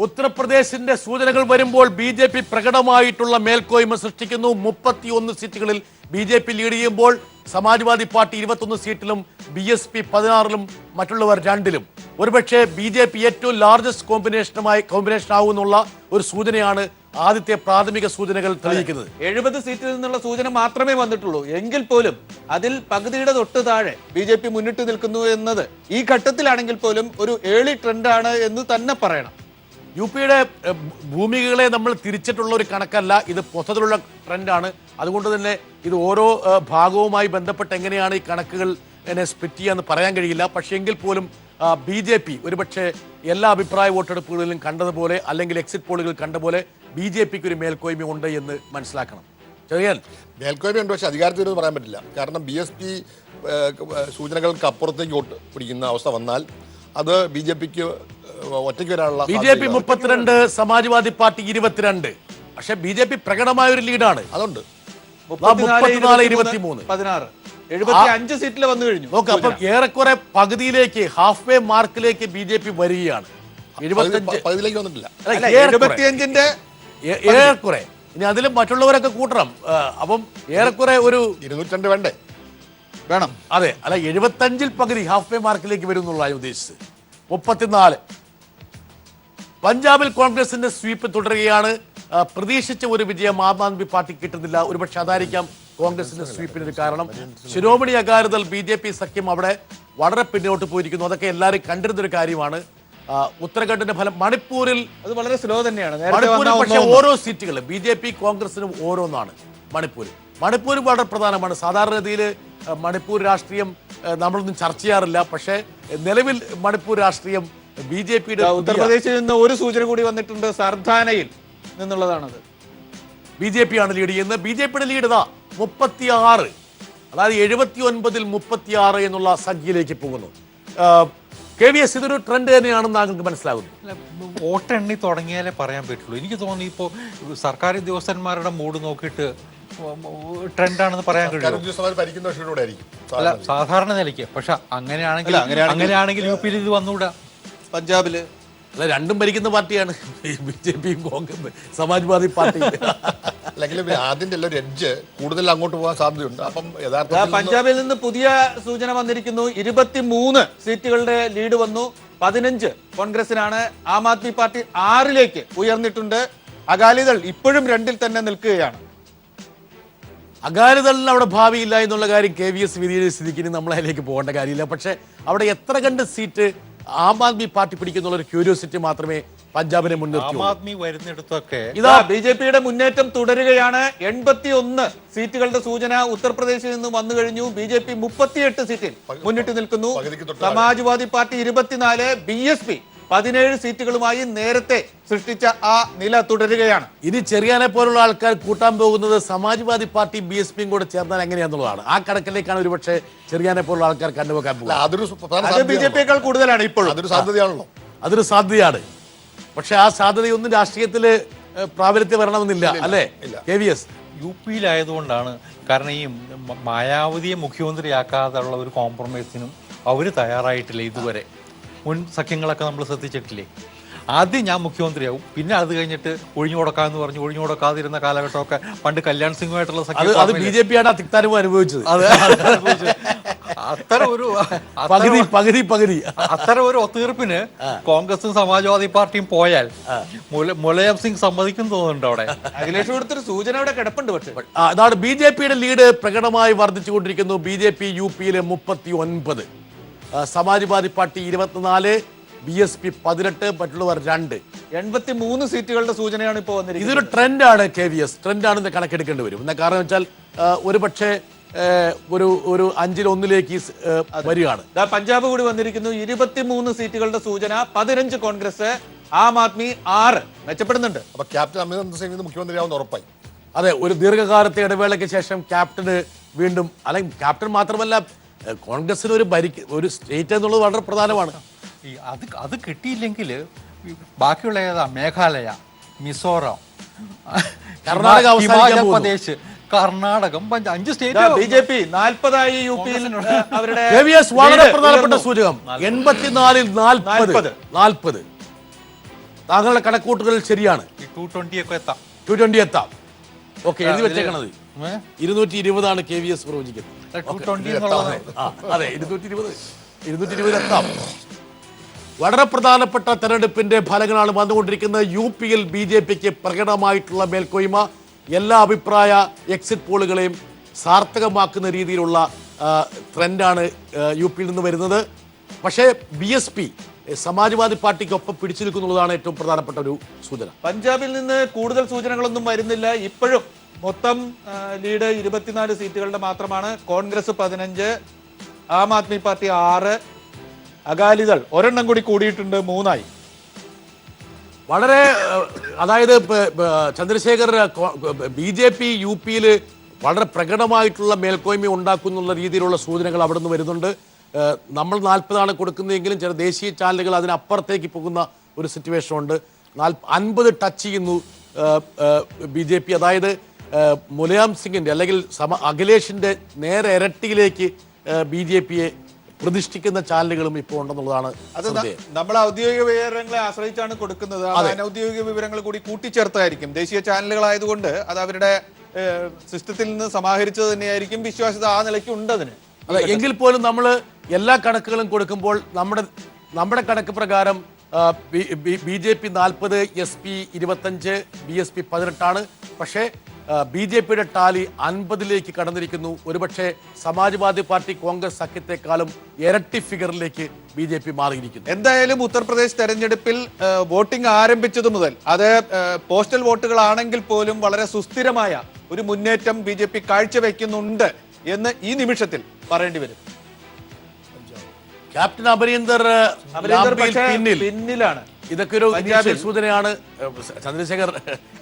ഉത്തർപ്രദേശിന്റെ സൂചനകൾ വരുമ്പോൾ BJP പ്രകടമായിട്ടുള്ള മേൽക്കോയ്മ സൃഷ്ടിക്കുന്നു. 31 സീറ്റുകളിൽ BJP ലീഡ് ചെയ്യുമ്പോൾ സമാജ്വാദി പാർട്ടി 21 സീറ്റിലും BSP 16ലും മറ്റുള്ളവർ 2ലും. ഒരുപക്ഷെ BJP ഏറ്റവും ലാർജസ്റ്റ് കോമ്പിനേഷൻ ആവുമെന്നുള്ള ഒരു സൂചനയാണ് ആദ്യത്തെ പ്രാഥമിക സൂചനകൾ തെളിയിക്കുന്നത്. 70 സീറ്റിൽ നിന്നുള്ള സൂചന മാത്രമേ വന്നിട്ടുള്ളൂ. എങ്കിൽ പോലും അതിൽ പകുതിയുടെ തൊട്ട് താഴെ BJP മുന്നിട്ട് നിൽക്കുന്നു എന്നത് ഈ ഘട്ടത്തിലാണെങ്കിൽ പോലും ഒരു ഏർലി ട്രെൻഡാണ് എന്ന് തന്നെ പറയണം. UPയുടെ ഭൂമികളെ നമ്മൾ തിരിച്ചിട്ടുള്ള ഒരു കണക്കല്ല, ഇത് മൊത്തത്തിലുള്ള ട്രെൻഡാണ്. അതുകൊണ്ട് തന്നെ ഇത് ഓരോ ഭാഗവുമായി ബന്ധപ്പെട്ട് എങ്ങനെയാണ് ഈ കണക്കുകൾ സ്പ്ലിറ്റ് ചെയ്യാന്ന് പറയാൻ കഴിയില്ല. പക്ഷേ എങ്കിൽ പോലും BJP ഒരുപക്ഷെ എല്ലാ അഭിപ്രായ വോട്ടെടുപ്പുകളിലും കണ്ടതുപോലെ അല്ലെങ്കിൽ എക്സിറ്റ് പോളുകൾ കണ്ട പോലെ BJPക്ക് ഒരു മേൽക്കോയ്മ ഉണ്ട് എന്ന് മനസ്സിലാക്കണം. ചെറിയാൻ മേൽക്കോയ്മ ഉണ്ട്, പക്ഷേ അധികാരത്തിൽ പറയാൻ പറ്റില്ല. കാരണം BSP സൂചനകൾക്ക് അപ്പുറത്തേക്ക് വോട്ട് പിടിക്കുന്ന അവസ്ഥ വന്നാൽ അത് BJPക്ക് ഒറ്റയ്ക്ക് വരാനുള്ള BJP 32, സമാജ്വാദി പാർട്ടി 22. പക്ഷെ BJP പ്രകടമായ ഒരു ലീഡാണ്. അതുണ്ട്. 34, 23, 16, 75 സീറ്റിൽ വന്നു കഴിഞ്ഞു. നോക്കാം. അപ്പം ഏറെക്കുറെ പകുതിയിലേക്ക്, ഹാഫ് വേ മാർക്കിലേക്ക് BJP വരികയാണ്. 75 പകുതിയിലേക്ക് വന്നിട്ടില്ല. 75ന്റെ ഏറെക്കുറെ. ഇനി അതിലും മറ്റുള്ളവരൊക്കെ കൂട്ടണം. അപ്പം ഏറെക്കുറെ ഒരു 202 വേണ്ടേ? വേണം. അതെ, അല്ല 75ൽ പകുതി ഹാഫ് വേ മാർക്കിലേക്ക് വരും എന്നുള്ളതാണ് ഉദ്ദേശിച്ചത്. 34. പഞ്ചാബിൽ കോൺഗ്രസിന്റെ സ്വീപ്പ് തുടരുകയാണ്. പ്രതീക്ഷിച്ച ഒരു വിജയം ആം ആദ്മി പാർട്ടി കിട്ടുന്നില്ല. ഒരുപക്ഷെ അതായിരിക്കാം കോൺഗ്രസിന്റെ സ്വീപ്പിന് ഒരു കാരണം. ശിരോമണി അകാലിദൾ BJP സഖ്യം അവിടെ വളരെ പിന്നോട്ട് പോയിരിക്കുന്നു. അതൊക്കെ എല്ലാവരും കണ്ടിരുന്നൊരു കാര്യമാണ്. ഉത്തരാഖണ്ഡിന്റെ ഫലം മണിപ്പൂരിൽ അത് വളരെ സ്ലോ തന്നെയാണ്. മണിപ്പൂരിൽ പക്ഷേ ഓരോ സീറ്റുകൾ BJP കോൺഗ്രസിനും ഓരോന്നാണ്. മണിപ്പൂർ വളരെ പ്രധാനമാണ്. സാധാരണഗതിയിൽ മണിപ്പൂർ രാഷ്ട്രീയം നമ്മളൊന്നും ചർച്ച ചെയ്യാറില്ല. പക്ഷേ നിലവിൽ മണിപ്പൂർ രാഷ്ട്രീയം BJPയുടെ ഉത്തർപ്രദേശിൽ നിന്ന് ഒരു സൂചന കൂടി വന്നിട്ടുണ്ട്. സർദാനയിൽ നിന്നുള്ളതാണത്. BJP ആണ് ലീഡ് ചെയ്യുന്നത്. BJPയുടെ ലീഡ് 36, അതായത് 79ൽ 36 എന്നുള്ള സംഖ്യയിലേക്ക് പോകുന്നു. KVS, ഇതൊരു ട്രെൻഡ് തന്നെയാണെന്ന് താങ്കൾക്ക് മനസ്സിലാകുന്നു. വോട്ടെണ്ണി തുടങ്ങിയാലേ പറയാൻ പറ്റുള്ളൂ. എനിക്ക് തോന്നുന്നു ഇപ്പോൾ സർക്കാർ ഉദ്യോഗസ്ഥന്മാരുടെ മൂഡ് നോക്കിയിട്ട് ട്രെൻഡാണെന്ന് പറയാൻ കഴിയും. അല്ല, സാധാരണ നിലയ്ക്ക്. പക്ഷെ അങ്ങനെയാണെങ്കിൽ UPയിൽ ഇത് വന്നുകൂടാ. പഞ്ചാബില് അല്ല, രണ്ടും ഭരിക്കുന്ന പാർട്ടിയാണ് BJPയും കോൺഗ്രസ്, സമാജ്വാദി പാർട്ടി. അല്ലെങ്കിൽ ആദ്യത്തെ ഒരു എഡ്ജ് കൂടുതൽ അങ്ങോട്ട് പോകാൻ സാധ്യതയുണ്ട്. അപ്പം യഥാർത്ഥത്തിൽ പഞ്ചാബിൽ നിന്ന് പുതിയ സൂചന വന്നിരിക്കുന്നു. 23 സീറ്റുകളുടെ ലീഡ് വന്നു. 15 കോൺഗ്രസിനാണ്. ആം ആദ്മി പാർട്ടി 6ലേക്ക് ഉയർന്നിട്ടുണ്ട്. അകാലിദൾ ഇപ്പോഴും 2ൽ തന്നെ നിൽക്കുകയാണ്. അകാലിദളിന് അവിടെ ഭാവിയില്ല എന്നുള്ള കാര്യം KVS വിധിയുടെ സ്ഥിതിക്ക് നമ്മൾ അതിലേക്ക് പോകേണ്ട കാര്യമില്ല. പക്ഷേ അവിടെ എത്ര കണ്ട് സീറ്റ് ആം ആദ്മി പാർട്ടി പിടിക്കുന്നുള്ള ഒരു ക്യൂരിയോസിറ്റി മാത്രമേ പഞ്ചാബിനെ ആം മുൻനിർത്തി. ആദ്മി വരുന്നിടത്തൊക്കെ ഇതാ BJP-യുടെ മുന്നേറ്റം തുടരുകയാണ്. 81 സീറ്റുകളുടെ സൂചന ഉത്തർപ്രദേശിൽ നിന്ന് വന്നു കഴിഞ്ഞു. BJP 38 സീറ്റിൽ മുന്നിട്ട് നിൽക്കുന്നു. പകുതിക്ക് തൊട്ട് സമാജ്വാദി പാർട്ടി 24, BSP 17 സീറ്റുകളുമായി നേരത്തെ സൃഷ്ടിച്ച ആ നില തുടരുകയാണ്. ഇനി ചെറിയാനെ പോലുള്ള ആൾക്കാർ കൂട്ടാൻ പോകുന്നത് സമാജ്വാദി പാർട്ടി BSPയും കൂടെ ചേർന്നാൽ എങ്ങനെയാന്നുള്ളതാണ്. ആ കണക്കിലേക്കാണ് ഒരുപക്ഷെ ചെറിയാനെ പോലുള്ള ആൾക്കാർ കണ്ടുവെക്കാൻ പോകുന്നത്. അതൊരു പ്രധാന അത് സാധ്യതയാണല്ലോ. BJP-യേക്കാൾ കൂടുതലാണ് ഇപ്പോഴും. അതൊരു സാധ്യതയാണല്ലോ. അതൊരു സാധ്യതയാണ്. പക്ഷെ ആ സാധ്യതയൊന്നും രാഷ്ട്രീയത്തിൽ പ്രാബല്യത്തിൽ വരണമെന്നില്ല, അല്ലേ KVS? UP-യിലായതുകൊണ്ടാണ്. കാരണം ഈ മായാവതിയെ മുഖ്യമന്ത്രിയാക്കാതെ ഉള്ള ഒരു കോംപ്രമൈസിനും അവർ തയ്യാറായിട്ടില്ല ഇതുവരെ. മുൻ സഖ്യങ്ങളൊക്കെ നമ്മൾ ശ്രദ്ധിച്ചിട്ടില്ലേ? ആദ്യം ഞാൻ മുഖ്യമന്ത്രിയാവും, പിന്നെ അത് കഴിഞ്ഞിട്ട് ഒഴിഞ്ഞു കൊടുക്കാന്ന് പറഞ്ഞു ഒഴിഞ്ഞു കൊടുക്കാതിരുന്ന കാലഘട്ടമൊക്കെ പണ്ട് കല്യാൺ സിംഗുമായിട്ടുള്ള അത് BJP ആണ് തിക്താനുഭവം അനുഭവിച്ചത്. അത്തരം ഒരു ഒത്തീർപ്പിന് കോൺഗ്രസും സമാജ്വാദി പാർട്ടിയും പോയാൽ മുലായം സിംഗ് സമ്മതിക്കും തോന്നുന്നുണ്ട്. അവിടെ അഖിലേഷ് കൊടുത്തൊരു സൂചന അവിടെ കിടപ്പുണ്ട്. പക്ഷേ അതാണ് BJP-യുടെ ലീഡ് പ്രകടമായി വർദ്ധിച്ചുകൊണ്ടിരിക്കുന്നു. BJP UP-യിലെ 39, സമാജ്വാദി പാർട്ടി 24, BSP 18, മറ്റുള്ളവർ 2. 83 സീറ്റുകളുടെ സൂചനയാണ് ഇപ്പോൾ വന്നിരിക്കുന്നത്. ഇതൊരു ട്രെൻഡാണ് KVS, ട്രെൻഡാണെന്ന് കണക്കെടുക്കേണ്ടി വരും. എന്താ കാരണം വെച്ചാൽ ഒരു പക്ഷേ ഒരു 5-1 വരികയാണ്. പഞ്ചാബ് കൂടി വന്നിരിക്കുന്നു. 23 സീറ്റുകളുടെ സൂചന. 15 കോൺഗ്രസ്, ആം ആദ്മി 6 മെച്ചപ്പെടുന്നുണ്ട്. അപ്പൊ ക്യാപ്റ്റൻ അമരീന്ദർ സിംഗ് മുഖ്യമന്ത്രിയാവുന്ന ഉറപ്പായി. അതെ, ഒരു ദീർഘകാലത്തെ ഇടവേളയ്ക്ക് ശേഷം ക്യാപ്റ്റന് വീണ്ടും, അല്ലെങ്കിൽ ക്യാപ്റ്റൻ മാത്രമല്ല കോൺഗ്രസിന് ഒരു സ്റ്റേറ്റ് എന്നുള്ളത് വളരെ പ്രധാനമാണ്. അത് കിട്ടിയില്ലെങ്കിൽ ബാക്കിയുള്ള ഏതാ? മേഘാലയ, മിസോറാം, കർണാടക, ഹിമാചൽ പ്രദേശ്, കർണാടകം, 5 സ്റ്റേറ്റ്. BJP 40 UP-യിൽ അവരുടെ KVS വളരെ പ്രധാനപ്പെട്ട സൂചകം. 84-ൽ 40. താങ്കളുടെ കണക്കൂട്ടുകളിൽ ശരിയാണ്. 220 ഒക്കെ എത്താം. 220 എത്താം. ഓക്കെ, എഴുതി വെച്ചേക്കണത് 220 KVS പ്രവചിക്കുന്നത്. 220 എന്നുള്ളത് അതെ, 220 എത്താം. വളരെ പ്രധാനപ്പെട്ട തെരഞ്ഞെടുപ്പിന്റെ ഫലങ്ങളാണ് വന്നുകൊണ്ടിരിക്കുന്നത്. UP-യിൽ BJP-ക്ക് പ്രകടമായിട്ടുള്ള മേൽക്കോയ്മ എല്ലാ അഭിപ്രായ എക്സിറ്റ് പോളുകളെയും സാർത്ഥകമാക്കുന്ന രീതിയിലുള്ള ട്രെൻഡാണ് UP-യിൽ നിന്ന് വരുന്നത്. പക്ഷേ BSP സമാജ്വാദി പാർട്ടിക്കൊപ്പം പിടിച്ചു നിൽക്കുന്നുള്ളതാണ് ഏറ്റവും പ്രധാനപ്പെട്ട ഒരു സൂചന. പഞ്ചാബിൽ നിന്ന് കൂടുതൽ സൂചനകളൊന്നും വരുന്നില്ല. ഇപ്പോഴും മൊത്തം ലീഡ് 24 സീറ്റുകളുടെ മാത്രമാണ്. കോൺഗ്രസ് 15, ആം ആദ്മി പാർട്ടി 6, അകാലിദൾ ഒരെണ്ണം കൂടി കൂടിയിട്ടുണ്ട്, 3 വളരെ അതായത് ചന്ദ്രശേഖർ, BJP UP-യിൽ വളരെ പ്രകടമായിട്ടുള്ള മേൽക്കോയ്മ ഉണ്ടാക്കുന്നുള്ള രീതിയിലുള്ള സൂചനകൾ അവിടെ നിന്ന് വരുന്നുണ്ട്. നമ്മൾ 40 കൊടുക്കുന്നതെങ്കിലും ചില ദേശീയ ചാനലുകൾ അതിനപ്പുറത്തേക്ക് പോകുന്ന ഒരു സിറ്റുവേഷൻ ഉണ്ട്. 50 ടച്ച് ചെയ്യുന്നു BJP. അതായത് മുലായം സിംഗിന്റെ അല്ലെങ്കിൽ അഖിലേഷിന്റെ നേരെ ഇരട്ടിയിലേക്ക് BJP-യെ പ്രതിഷ്ഠിക്കുന്ന ചാനലുകളും ഇപ്പോൾ ഉണ്ടെന്നുള്ളതാണ്. അത് നമ്മൾ ഔദ്യോഗിക വിവരങ്ങളെ ആശ്രയിച്ചാണ് കൊടുക്കുന്നത്. അനൗദ്യോഗിക വിവരങ്ങൾ കൂടി കൂട്ടിച്ചേർത്തായിരിക്കും. ദേശീയ ചാനലുകളായതുകൊണ്ട് അത് അവരുടെ സിസ്റ്റത്തിൽ നിന്ന് സമാഹരിച്ചത് തന്നെയായിരിക്കും. വിശ്വാസ്യത ആ നിലയ്ക്ക് ഉണ്ട് അതിന്. അതെ, എങ്കിൽ പോലും നമ്മൾ എല്ലാ കണക്കുകളും കൊടുക്കുമ്പോൾ നമ്മുടെ കണക്ക് പ്രകാരം BJP 40, SP 25, BSP 18. പക്ഷേ BJP-യുടെ ടാലി 50-ലേക്ക് കടന്നിരിക്കുന്നു. ഒരുപക്ഷെ സമാജ്വാദി പാർട്ടി കോൺഗ്രസ് സഖ്യത്തെക്കാളും ഇരട്ടി ഫിഗറിലേക്ക് BJP മാറിയിരിക്കുന്നു. എന്തായാലും ഉത്തർപ്രദേശ് തെരഞ്ഞെടുപ്പിൽ വോട്ടിംഗ് ആരംഭിച്ചതു മുതൽ അത് പോസ്റ്റൽ വോട്ടുകളാണെങ്കിൽ പോലും വളരെ സുസ്ഥിരമായ ഒരു മുന്നേറ്റം BJP കാഴ്ചവെക്കുന്നുണ്ട് എന്ന് ഈ നിമിഷത്തിൽ പറയേണ്ടി വരും. ക്യാപ്റ്റൻ അമരീന്ദർ പിന്നിലാണ്. ഇതൊക്കെ ഒരു സൂചനയാണ്. ചന്ദ്രശേഖർ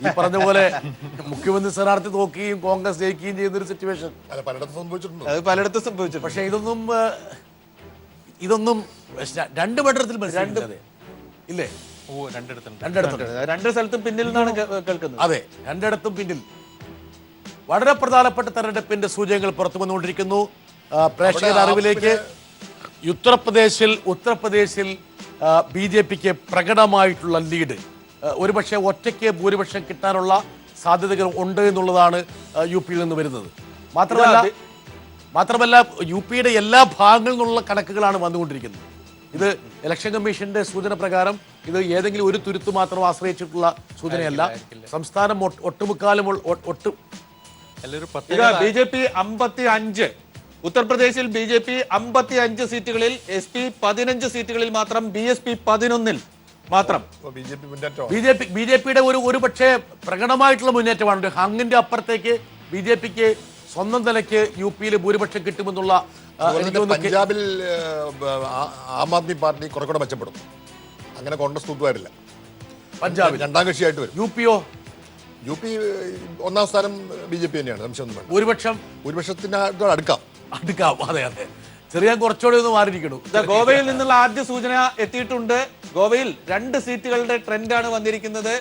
ഈ പറഞ്ഞ പോലെ മുഖ്യമന്ത്രി സ്ഥാനാർത്ഥി നോക്കുകയും കോൺഗ്രസ് ജയിക്കുകയും ചെയ്യുന്ന ഒരു സിറ്റുവേഷൻ അത് പലയിടത്തും സംഭവിച്ചിട്ടുണ്ട്. പക്ഷെ ഇതൊന്നും 2 മണ്ഡലത്തിൽ മത്സരിച്ചത് ഇല്ലേ? രണ്ട് സ്ഥലത്തും പിന്നിൽ നിന്നാണ് കേൾക്കുന്നത്. അതെ, 2ഇടത്തും പിന്നിൽ. വളരെ പ്രധാനപ്പെട്ട തെരഞ്ഞെടുപ്പിന്റെ സൂചനകൾ പുറത്തു വന്നുകൊണ്ടിരിക്കുന്നു. പ്രേക്ഷകരുടെ അറിവിലേക്ക് ഉത്തർപ്രദേശിൽ BJP-ക്ക് പ്രകടമായിട്ടുള്ള ലീഡ്. ഒരുപക്ഷെ ഒറ്റയ്ക്ക് ഭൂരിപക്ഷം കിട്ടാനുള്ള സാധ്യതകൾ ഉണ്ട് എന്നുള്ളതാണ് UP-യിൽ നിന്ന് വരുന്നത്. മാത്രമല്ല UP-യുടെ എല്ലാ ഭാഗങ്ങളിൽ നിന്നുള്ള കണക്കുകളാണ് വന്നുകൊണ്ടിരിക്കുന്നത്. ഇത് ഇലക്ഷൻ കമ്മീഷന്റെ സൂചന പ്രകാരം ഇത് ഏതെങ്കിലും ഒരു തുരുത്ത് മാത്രം ആശ്രയിച്ചിട്ടുള്ള സൂചനയല്ല. സംസ്ഥാനം ഒട്ടുമുക്കാലും BJP 55, ഉത്തർപ്രദേശിൽ BJP 55 സീറ്റുകളിൽ, SP 15 സീറ്റുകളിൽ മാത്രം BSP 11 മാത്രം ബി ജെ പി മുന്നേറ്റം ബി ജെ പിയുടെ ഒരു പക്ഷേ പ്രകടമായിട്ടുള്ള മുന്നേറ്റമാണ്. ഒരു ഹങ്ങിന്റെ അപ്പുറത്തേക്ക് ബി ജെ പിക്ക് സ്വന്തം നിലയ്ക്ക് യു പിയിൽ ഭൂരിപക്ഷം കിട്ടുമെന്നുള്ള എനിക്ക് തോന്നുന്നു പഞ്ചാബിൽ ആം ആദ്മി പാർട്ടി കുറെ കൂടെ മെച്ചപ്പെടും. അങ്ങനെ കോൺഗ്രസ് തൂത്തുവാരില്ല. പഞ്ചാബിൽ രണ്ടാം കക്ഷിയായിട്ട് വരും. യു പിയോ? യു പി ഒന്നാം സ്ഥാനം ബി ജെ പി തന്നെയാണ്, സംശയമൊന്നും വേണ്ട. ഭൂരിപക്ഷത്തിന് അടുക്കാം. അതെ അതെ, ചെറിയ കുറച്ചുകൂടി ഒന്ന് മാറിയിരിക്കണു. ഗോവയിൽ നിന്നുള്ള ആദ്യ സൂചന എത്തിയിട്ടുണ്ട്. ഗോവയിൽ 2 സീറ്റുകളുടെ ട്രെൻഡാണ് വന്നിരിക്കുന്നത്.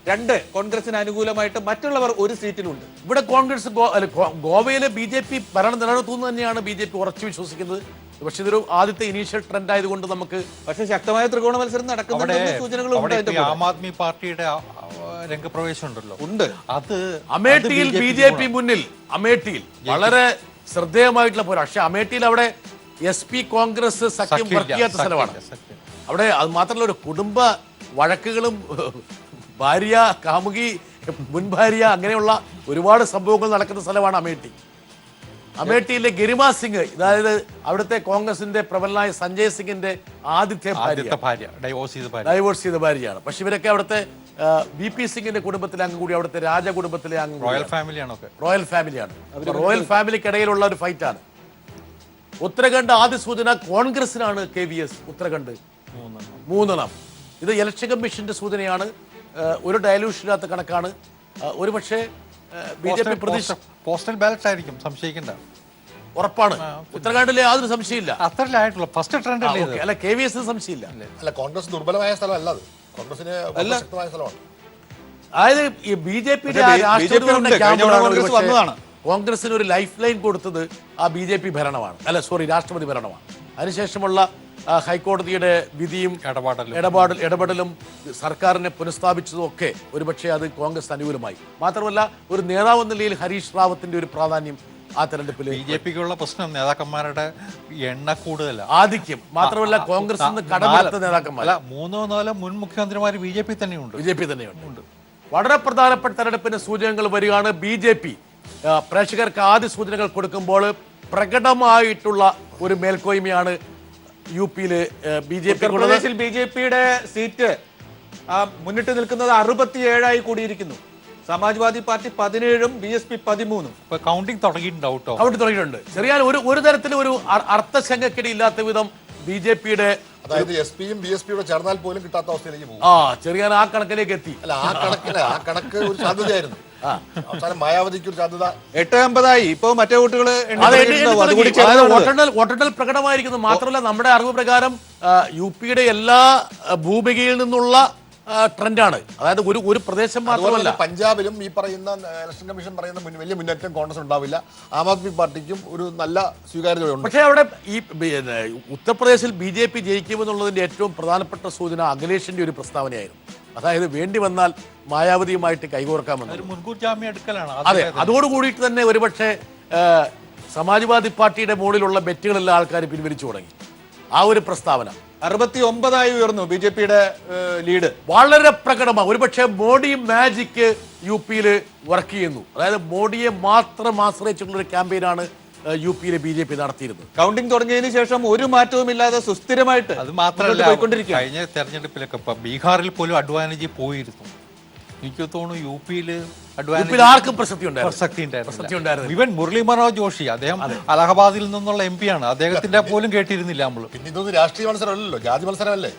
2 കോൺഗ്രസിന് അനുകൂലമായിട്ട്, മറ്റുള്ളവർ 1 സീറ്റിലുണ്ട്. ഇവിടെ കോൺഗ്രസ് ഗോവയിലെ ബി ജെ പി ഭരണം നിലനിർത്തുന്നു തന്നെയാണ് ബി ജെ പി ഉറച്ചു വിശ്വസിക്കുന്നത്. പക്ഷെ ഇതൊരു ആദ്യത്തെ ഇനീഷ്യൽ ട്രെൻഡ് ആയതുകൊണ്ട് നമുക്ക് പക്ഷെ ശക്തമായ ത്രികോണ മത്സരം നടക്കുന്നുണ്ട്, സൂചനകളുണ്ട്. ആം ആദ്മി പാർട്ടിയുടെ രംഗപ്രവേശം ഉണ്ടല്ലോ, ഉണ്ട്. അത് അമേഠിയിൽ ബി ജെ പി മുന്നിൽ. അമേഠിയിൽ വളരെ ശ്രദ്ധേയമായിട്ടുള്ള പോരാ. പക്ഷെ അമേഠിയിൽ അവിടെ എസ് പി കോൺഗ്രസ് സഖ്യം വർക്ക് ചെയ്യാത്ത സ്ഥലമാണ്. അവിടെ അത് മാത്രമല്ല, ഒരു കുടുംബ വഴക്കുകളും ഭാര്യ കാമുകി മുൻ ഭാര്യ അങ്ങനെയുള്ള ഒരുപാട് സംഭവങ്ങൾ നടക്കുന്ന സ്ഥലമാണ് അമേഠി. അമേഠിയിലെ ഗരിമ സിംഗ്, അതായത് അവിടുത്തെ കോൺഗ്രസിന്റെ പ്രബലനായ സഞ്ജയ് സിംഗിന്റെ ആദ്യത്തെ ഭാര്യ, ഡൈവോഴ്സ് ചെയ്ത ഭാര്യയാണ്. പക്ഷെ ഇവരൊക്കെ അവിടുത്തെ ബി പി സിംഗിന്റെ കുടുംബത്തിലെ അംഗം കൂടി, അവിടുത്തെ രാജ കുടുംബത്തിലെ അംഗം, റോയൽ ഫാമിലിയാണ്. റോയൽ ഫാമിലിക്കിടയിലുള്ള ഒരു ഫൈറ്റാണ്. ഉത്തരാഖണ്ഡ് ആദ്യ സൂചന കോൺഗ്രസിനാണ്. KVS ഉത്തരാഖണ്ഡ് 3. ഇത് ഇലക്ഷൻ കമ്മീഷന്റെ സൂചനയാണ്. ഒരു ഡയലൂഷൻ ഇല്ലാത്ത കണക്കാണ്. ഒരു പക്ഷേ B J P postal ballot ആയിരിക്കും, സംശയിക്കേണ്ട. ഉറപ്പാണ്. ഉത്തരാഖണ്ഡിലെ യാതൊരു സംശയമില്ല. അത്രയിലായിട്ടുള്ള ഫസ്റ്റ് ട്രെൻഡ് അല്ല, KVS സംശയമില്ല. അല്ല, കോൺഗ്രസ് ദുർബലമായ സ്ഥലമല്ല അത്. കോൺഗ്രസിന് ശക്തമായ സ്ഥലമാണ്. അതായത് ഈ ബി ജെ പിയുടെ കോൺഗ്രസിന് ഒരു ലൈഫ് ലൈൻ കൊടുത്തത് ആ ബി ജെ പി ഭരണമാണ്. രാഷ്ട്രപതി ഭരണമാണ്. അതിനുശേഷമുള്ള ഹൈക്കോടതിയുടെ വിധിയും ഇടപെടലും സർക്കാരിനെ പുനഃസ്ഥാപിച്ചതും ഒക്കെ ഒരുപക്ഷെ അത് കോൺഗ്രസ് അനുകൂലമായി. മാത്രമല്ല, ഒരു നേതാവ് എന്ന നിലയിൽ ഹരീഷ് റാവത്തിന്റെ ഒരു പ്രാധാന്യം ആ തെരഞ്ഞെടുപ്പിൽ. ബി ജെ പിക്കുള്ള പ്രശ്നം നേതാക്കന്മാരുടെ എണ്ണ കൂടുതലാണ്, ആധിക്യം. മാത്രമല്ല, കോൺഗ്രസ് കടമെടുത്ത നേതാക്കന്മാർ 3-4 മുൻ മുഖ്യമന്ത്രിമാർ ബി ജെ പി തന്നെയുണ്ട്. വളരെ പ്രധാനപ്പെട്ട തെരഞ്ഞെടുപ്പിന് സൂചനകൾ വരികയാണ്. ബി ജെ പി പ്രേക്ഷകർക്ക് ആദ്യ സൂചനകൾ കൊടുക്കുമ്പോൾ പ്രകടമായിട്ടുള്ള ഒരു മേൽക്കോയ്മയാണ് യു പിയില് ബി ജെ പി. ബി ജെ പിയുടെ സീറ്റ് മുന്നിട്ട് നിൽക്കുന്നത് 67 കൂടിയിരിക്കുന്നു. Samajwadi party 17, BSP 13. കൗണ്ടിംഗ് തുടങ്ങിയിട്ടുണ്ട്. ചെറിയ ഒരു തരത്തിലും ഒരു അർത്ഥശങ്കക്കിട ഇല്ലാത്ത വിധം ബി ജെ പിയുടെ, അതായത് SP യും BSP യുടെ ചേർന്നാൽ പോലും കിട്ടാത്ത അവസ്ഥയിലേക്ക് പോകും. ചെറിയ ആ കണക്കിലേക്ക് എത്തി. അല്ല, ആ കണക്ക് ഒരു സാധ്യതയായിരുന്നു. അവസാനം മായാവതിക്ക് ഒരു സാധ്യത. 8-50 ഇപ്പൊ മറ്റേ വോട്ടുകൾ വോട്ടെണ്ണൽ പ്രകടമായിരിക്കുന്നു. മാത്രമല്ല, നമ്മുടെ അറിവ് പ്രകാരം യു പിയുടെ എല്ലാ ഭൂമികയിൽ നിന്നുള്ള ട്രെൻഡാണ്. അതായത് ഒരു പ്രദേശം മാത്രമല്ല, പഞ്ചാബിലും ഈ പറയുന്ന ഇലക്ഷൻ കമ്മീഷൻ പറയുന്ന വലിയ മുന്നേറ്റം കോൺഗ്രസ് ഉണ്ടാവില്ല. ആം ആദ്മി പാർട്ടിക്കും ഒരു നല്ല സ്വീകാര്യതയുണ്ട്. പക്ഷേ അവിടെ ഈ ഉത്തർപ്രദേശിൽ ബി ജെ പി ജയിക്കുമെന്നുള്ളതിന്റെ ഏറ്റവും പ്രധാനപ്പെട്ട സൂചന അഖിലേഷിന്റെ ഒരു പ്രസ്താവനയായിരുന്നു. അതായത് വേണ്ടി വന്നാൽ മായാവതിയുമായിട്ട് കൈകോർക്കാമെന്ന്. മുൻകൂർ ജാമ്യം എടുക്കലാണ്. അതെ, അതോടുകൂടിയിട്ട് തന്നെ ഒരുപക്ഷെ സമാജ്വാദി പാർട്ടിയുടെ മുകളിലുള്ള ബെറ്റുകളെല്ലാം ആൾക്കാർ പിൻവലിച്ചു തുടങ്ങി. ആ ഒരു പ്രസ്താവന 69 ഉയർന്നു ബി ജെ പിയുടെ ലീഡ്. വളരെ പ്രകടമാണ്. ഒരുപക്ഷെ മോഡി മാജിക് യു പിയിൽ വർക്ക് ചെയ്യുന്നു. അതായത് മോഡിയെ മാത്രം ആശ്രയിച്ചിട്ടുള്ള ഒരു ക്യാമ്പയിനാണ് യു പിയിലെ ബി ജെ പി നടത്തിയിരുന്നത്. കൗണ്ടിംഗ് തുടങ്ങിയതിനു ശേഷം ഒരു മാറ്റവും ഇല്ലാതെ സുസ്ഥിരമായിട്ട് അത് മാത്രമല്ല, കഴിഞ്ഞ തെരഞ്ഞെടുപ്പിലൊക്കെ ഇപ്പൊ ബീഹാറിൽ പോലും അഡ്വാൻറ്റേജ് പോയിരുന്നു. എനിക്ക് തോന്നുന്നു യു പിയിൽ ആർക്കും പ്രസക്തി ഉണ്ടായിരുന്നു. ഇവൻ മുരളി മനോഹർ ജോഷി, അദ്ദേഹം അലഹബാദിൽ നിന്നുള്ള MP ആണ്. അദ്ദേഹത്തിന്റെ പോലും കേട്ടിരുന്നില്ല നമ്മള്. പിന്നെ ഇതൊന്നും രാഷ്ട്രീയ മത്സരമല്ലല്ലോ, ജാതി മത്സരമല്ലേ?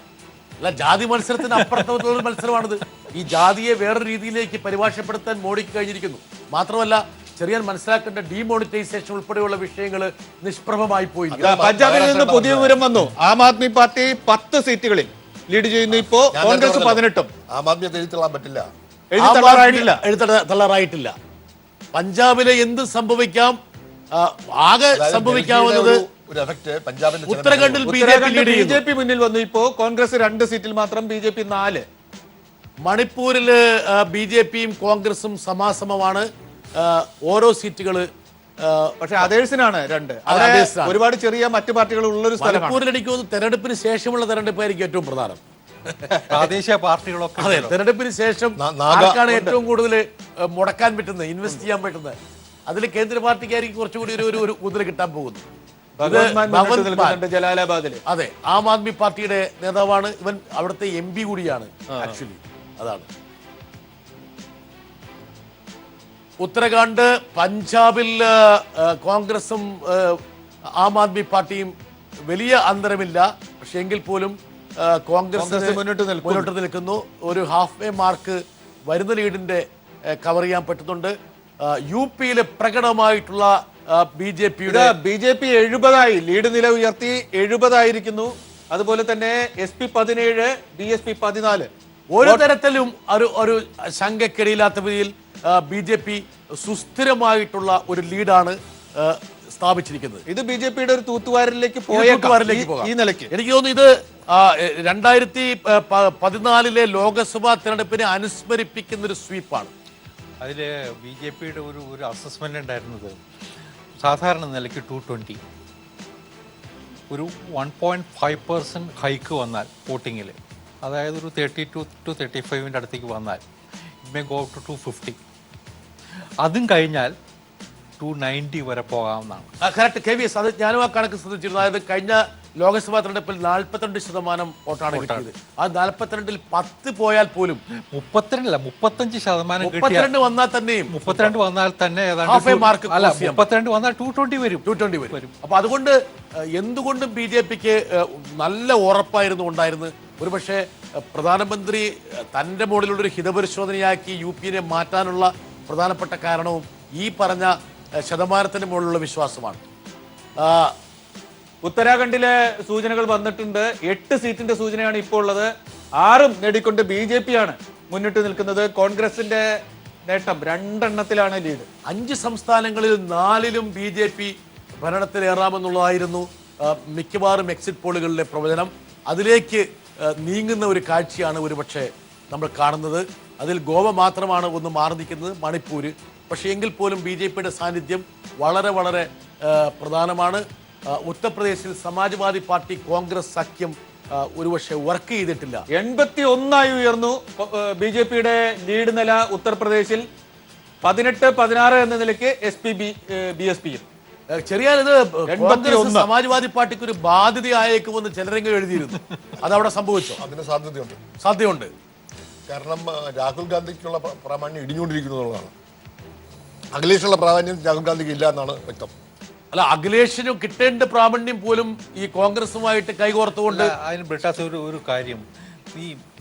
അല്ല, ജാതി മത്സരത്തിന് അപ്പുറത്തുള്ള മത്സരമാണിത്. ഈ ജാതിയെ വേറെ രീതിയിലേക്ക് പരിഭാഷപ്പെടുത്താൻ മോഡിക്ക് കഴിഞ്ഞിരിക്കുന്നു. മാത്രമല്ല, ചെറിയ മനസ്സിലാക്കേണ്ട ഡീമോണിറ്റൈസേഷൻ ഉൾപ്പെടെയുള്ള വിഷയങ്ങൾ നിഷ്പ്രഭമായി പോയി. പഞ്ചാബിൽ നിന്ന് പുതിയ വിവരം വന്നു. ആം ആദ്മി പാർട്ടി 10 സീറ്റുകളിൽ ലീഡ് ചെയ്യുന്നു. ഇപ്പോ കോൺഗ്രസ് 18. ആം ആദ്മിയെ എഴുതിത്തള്ളാൻ പറ്റില്ല, തള്ളാറായിട്ടില്ല. പഞ്ചാബിലെ എന്ത് സംഭവിക്കാം? ആകെ സംഭവിക്കാവുന്നത് ഉത്തരാഖണ്ഡിൽ BJP മുന്നിൽ വന്നു. ഇപ്പോ കോൺഗ്രസ് 2 സീറ്റിൽ മാത്രം, BJP 4. മണിപ്പൂരില് BJPയും കോൺഗ്രസും സമാസമമാണ്. ഓരോ സീറ്റുകള് പക്ഷെ അതേഴ്സിനാണ് 2. ഒരുപാട് ചെറിയ മറ്റു പാർട്ടികൾ ഉള്ളൊരു സ്ഥലം. മണിപ്പൂരിൽ എനിക്ക് തോന്നുന്നു തെരഞ്ഞെടുപ്പിന് ശേഷമുള്ള തെരഞ്ഞെടുപ്പായിരിക്കും ഏറ്റവും പ്രധാനം. പ്രാദേശിക പാർട്ടികളൊക്കെ അതെ, തെരഞ്ഞെടുപ്പിന് ശേഷം ആർക്കാണ് ഏറ്റവും കൂടുതൽ മുടക്കാൻ പറ്റുന്നത്, ഇൻവെസ്റ്റ് ചെയ്യാൻ പറ്റുന്നത്? അതിൽ കേന്ദ്ര പാർട്ടിക്കായിരിക്കും കുറച്ചുകൂടി ഒരു മുതൽ കിട്ടാൻ പോകുന്നു. ഭഗവന്മാൻ മുന്നിട്ട് ഭഗവന്മാൻ. നിൽക്കുന്നുണ്ട് ജലാലാബാദിൽ. അതെ, ആം ആദ്മി പാർട്ടിയുടെ നേതാവാണ് ഇവൻ. അവിടുത്തെ MP കൂടിയാണ് ആക്ച്വലി. അതാണ് ഉത്തരാഖണ്ഡ്. പഞ്ചാബിൽ കോൺഗ്രസും ആം ആദ്മി പാർട്ടിയും വലിയ അന്തരമില്ല. പക്ഷെ എങ്കിൽ പോലും കോൺഗ്രസ് മുന്നോട്ട് നിൽക്കുന്നു. ഒരു ഹാഫ് വേ മാർക്ക് വരുന്ന ലീഡിന്റെ കവർ ചെയ്യാൻ പറ്റുന്നുണ്ട്. UP-യിൽ പ്രകടമായിട്ടുള്ള BJP 70 ലീഡ് നില ഉയർത്തി 70 അതുപോലെ തന്നെ SP 17 BSP 14. ഒരു തരത്തിലും ഒരു ശങ്കക്കിടയില്ലാത്ത രീതിയിൽ BJP സുസ്ഥിരമായിട്ടുള്ള ഒരു ലീഡാണ് സ്ഥാപിച്ചിരിക്കുന്നത്. ഇത് BJP-യുടെ ഒരു തൂത്തുവാരിലേക്ക് പോകാം ഈ നിലയ്ക്ക്. എനിക്ക് തോന്നുന്നു ഇത് 2014 ലോക്സഭാ തെരഞ്ഞെടുപ്പിനെ അനുസ്മരിപ്പിക്കുന്ന ഒരു സ്വീപ്പാണ്. അതിൽ BJP-യുടെ ഒരു അസസ്മെൻ്റ് ഉണ്ടായിരുന്നത് സാധാരണ നിലയ്ക്ക് 220 ഒരു 1.5% ഹൈക്ക് വന്നാൽ വോട്ടിങ്ങിൽ, അതായത് ഒരു 32 to 35 അടുത്തേക്ക് വന്നാൽ ഇറ്റ് മേ ഗോ ടു 250. അതും കഴിഞ്ഞാൽ 290 വരെ പോകാവുന്നതാണ്. Correct KVS. അത് ഞാനും ആ കണക്ക് ശ്രദ്ധിച്ചിരുന്നു. അതായത് കഴിഞ്ഞ ലോക്സഭാ തെരഞ്ഞെടുപ്പിൽ 42% വോട്ടാണ് കിട്ടിയത്. ആ 42-ൽ 10 പോയാൽ പോലും 32 35% 32 വന്നാൽ തന്നെയും 32 വന്നാൽ തന്നെ മാർക്ക് 32 വന്നാൽ 220 വരും. അപ്പൊ അതുകൊണ്ട് എന്തുകൊണ്ടും BJP-ക്ക് നല്ല ഉറപ്പായിരുന്നു ഉണ്ടായിരുന്നത്. ഒരുപക്ഷെ പ്രധാനമന്ത്രി തൻ്റെ മുകളിലുള്ള ഒരു ഹിതപരിശോധനയാക്കി UP-നെ മാറ്റാനുള്ള പ്രധാനപ്പെട്ട കാരണവും ഈ പറഞ്ഞ ശതമാനത്തിന് മുകളിലുള്ള വിശ്വാസമാണ്. ഉത്തരാഖണ്ഡിലെ സൂചനകൾ വന്നിട്ടുണ്ട്. 8 സീറ്റിന്റെ സൂചനയാണ് ഇപ്പോൾ ഉള്ളത്. 6 നേടിക്കൊണ്ട് BJP-യാണ് മുന്നിട്ട് നിൽക്കുന്നത്. കോൺഗ്രസിന്റെ നേട്ടം 2 എണ്ണത്തിലാണ് ലീഡ്. 5 സംസ്ഥാനങ്ങളിൽ 4-ലും BJP ഭരണത്തിലേറാമെന്നുള്ളതായിരുന്നു മിക്കവാറും എക്സിറ്റ് പോളുകളിലെ പ്രവചനം. അതിലേക്ക് നീങ്ങുന്ന ഒരു കാഴ്ചയാണ് ഒരുപക്ഷെ നമ്മൾ കാണുന്നത്. അതിൽ ഗോവ മാത്രമാണ് ഒന്ന് മാറി നിൽക്കുന്നത്, മണിപ്പൂർ. പക്ഷേ എങ്കിൽ പോലും BJP-യുടെ സാന്നിധ്യം വളരെ വളരെ പ്രധാനമാണ്. ഉത്തർപ്രദേശിൽ സമാജ്വാദി പാർട്ടി കോൺഗ്രസ് സഖ്യം ഒരുപക്ഷെ വർക്ക് ചെയ്തിട്ടില്ല. 81 ഉയർന്നു BJP-യുടെ ലീഡ് നില ഉത്തർപ്രദേശിൽ. 18-16 എന്ന നിലയ്ക്ക് BSP-യും. ചെറിയ സമാജ്വാദി പാർട്ടിക്ക് ഒരു ബാധ്യതയായേക്കുമെന്ന് ചിലരെങ്കിലും എഴുതിയിരുന്നു. അതവിടെ സംഭവിച്ചോ? അതിന് സാധ്യതയുണ്ട്. കാരണം രാഹുൽ ഗാന്ധിക്കുള്ള പ്രാമാണ്യം ഇടിഞ്ഞുകൊണ്ടിരിക്കുന്നു എന്നുള്ളതാണ്. അഖിലേഷുള്ള പ്രാമാണ്യം രാഹുൽ ഗാന്ധിക്ക് ഇല്ല എന്നാണ് വ്യക്തം. അല്ല, അഖിലേഷിന് കിട്ടേണ്ട പ്രാമാണ്യം പോലും ഈ കോൺഗ്രസുമായിട്ട് കൈകോർത്തുകൊണ്ട്. അതിന് ബ്രിട്ടാസ് ഒരു കാര്യം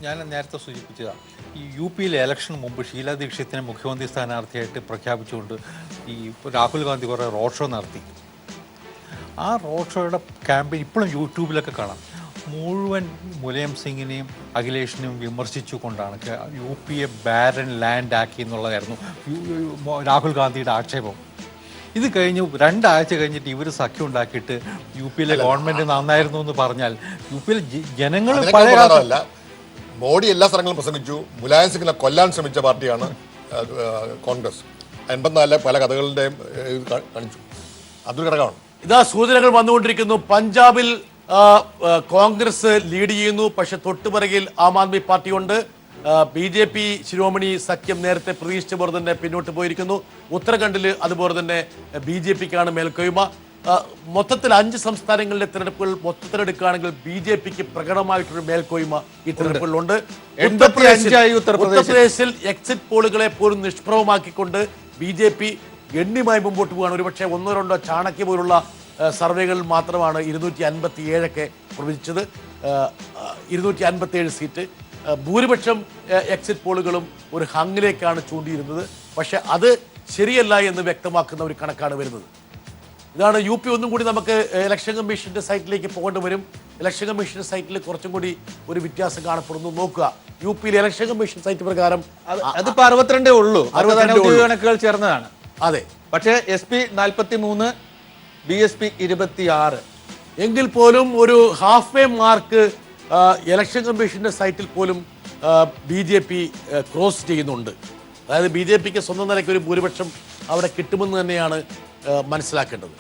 ഞാൻ നേരത്തെ സൂചിപ്പിച്ചതാണ്. ഈ UP-യിലെ ഇലക്ഷന് മുമ്പ് ഷീലാ ദീക്ഷിത്തിനെ മുഖ്യമന്ത്രി സ്ഥാനാർത്ഥിയായിട്ട് പ്രഖ്യാപിച്ചുകൊണ്ട് രാഹുൽ ഗാന്ധി കുറേ റോഡ് ഷോ നടത്തി. ആ റോഡ് ഷോയുടെ ക്യാമ്പയിൻ ഇപ്പോഴും യൂട്യൂബിലൊക്കെ കാണാം. മുഴുവൻ മുലായം സിംഗിനെയും അഖിലേഷിനെയും വിമർശിച്ചുകൊണ്ടാണ് UP-യെ ബാരൻ ലാൻഡ് ആക്കി എന്നുള്ളതായിരുന്നു രാഹുൽ ഗാന്ധിയുടെ ആക്ഷേപം. ഇത് കഴിഞ്ഞ് 2 ആഴ്ച കഴിഞ്ഞിട്ട് ഇവർ സഖ്യം ഉണ്ടാക്കിയിട്ട് UP-യിലെ ഗവൺമെന്റ് നന്നായിരുന്നു എന്ന് പറഞ്ഞാൽ UP-യിലെ ജനങ്ങൾ മോഡി എല്ലാ സ്ഥലങ്ങളും പ്രസംഗിച്ചു. മുലായം സിംഗിനെ കൊല്ലാൻ ശ്രമിച്ച പാർട്ടിയാണ് കോൺഗ്രസ്. 84 പല കഥകളുടെയും കാണിച്ചു. അതൊരു ഘടകമാണ്. ഇതാ സൂചനകൾ വന്നുകൊണ്ടിരിക്കുന്നു. പഞ്ചാബിൽ കോൺഗ്രസ് ലീഡ് ചെയ്യുന്നു. പക്ഷെ തൊട്ടുപിറകിൽ ആം ആദ്മി പാർട്ടിയുണ്ട്. BJP ശിരോമണി സഖ്യം നേരത്തെ പ്രതീക്ഷിച്ച പോലെ തന്നെ പിന്നോട്ട് പോയിരിക്കുന്നു. ഉത്തരാഖണ്ഡിൽ അതുപോലെ തന്നെ BJP-ക്കാണ് മേൽക്കോയ്മ. മൊത്തത്തിൽ 5 സംസ്ഥാനങ്ങളിലെ തെരഞ്ഞെടുപ്പുകൾ മൊത്തത്തിലെടുക്കുകയാണെങ്കിൽ BJP-ക്ക് പ്രകടമായിട്ടൊരു മേൽക്കോയ്മ ഈ തെരഞ്ഞെടുപ്പുകളിലുണ്ട്. ഉത്തർപ്രദേശിൽ എക്സിറ്റ് പോളുകളെ പോലും നിഷ്പ്രഭമാക്കിക്കൊണ്ട് BJP ഗണ്യമായി മുമ്പോട്ട് പോവുകയാണ്. ഒരുപക്ഷെ 1-2 ചാണക്യ പോലുള്ള സർവേകൾ മാത്രമാണ് 257 പ്രവചിച്ചത്. 257 സീറ്റ്. ഭൂരിപക്ഷം എക്സിറ്റ് പോളുകളും ഒരു ഹങ്ങിലേക്കാണ് ചൂണ്ടിയിരുന്നത്. പക്ഷെ അത് ശരിയല്ല എന്ന് വ്യക്തമാക്കുന്ന ഒരു കണക്കാണ് വരുന്നത്. ഇതാണ് UP. ഒന്നും കൂടി നമുക്ക് ഇലക്ഷൻ കമ്മീഷന്റെ സൈറ്റിലേക്ക് പോകേണ്ടി വരും. ഇലക്ഷൻ കമ്മീഷന്റെ സൈറ്റിൽ കുറച്ചും കൂടി ഒരു വ്യത്യാസം കാണപ്പെടുന്നു. നോക്കുക, UP-യിലെ ഇലക്ഷൻ കമ്മീഷൻ സൈറ്റ് പ്രകാരം അതിപ്പോ 62 ഉള്ളൂ. കണക്കുകൾ ചേർന്നതാണ്. അതെ. പക്ഷേ SP 43, BSP 26. എങ്കിൽ പോലും ഒരു ഹാഫ് വേ മാർക്ക് ഇലക്ഷൻ കമ്മീഷന്റെ സൈറ്റിൽ പോലും BJP ക്രോസ് ചെയ്യുന്നുണ്ട്. അതായത് BJP-ക്ക് സ്വന്തം നിലയ്ക്ക് ഒരു ഭൂരിപക്ഷം അവിടെ കിട്ടുമെന്ന് തന്നെയാണ് മനസ്സിലാക്കേണ്ടത്.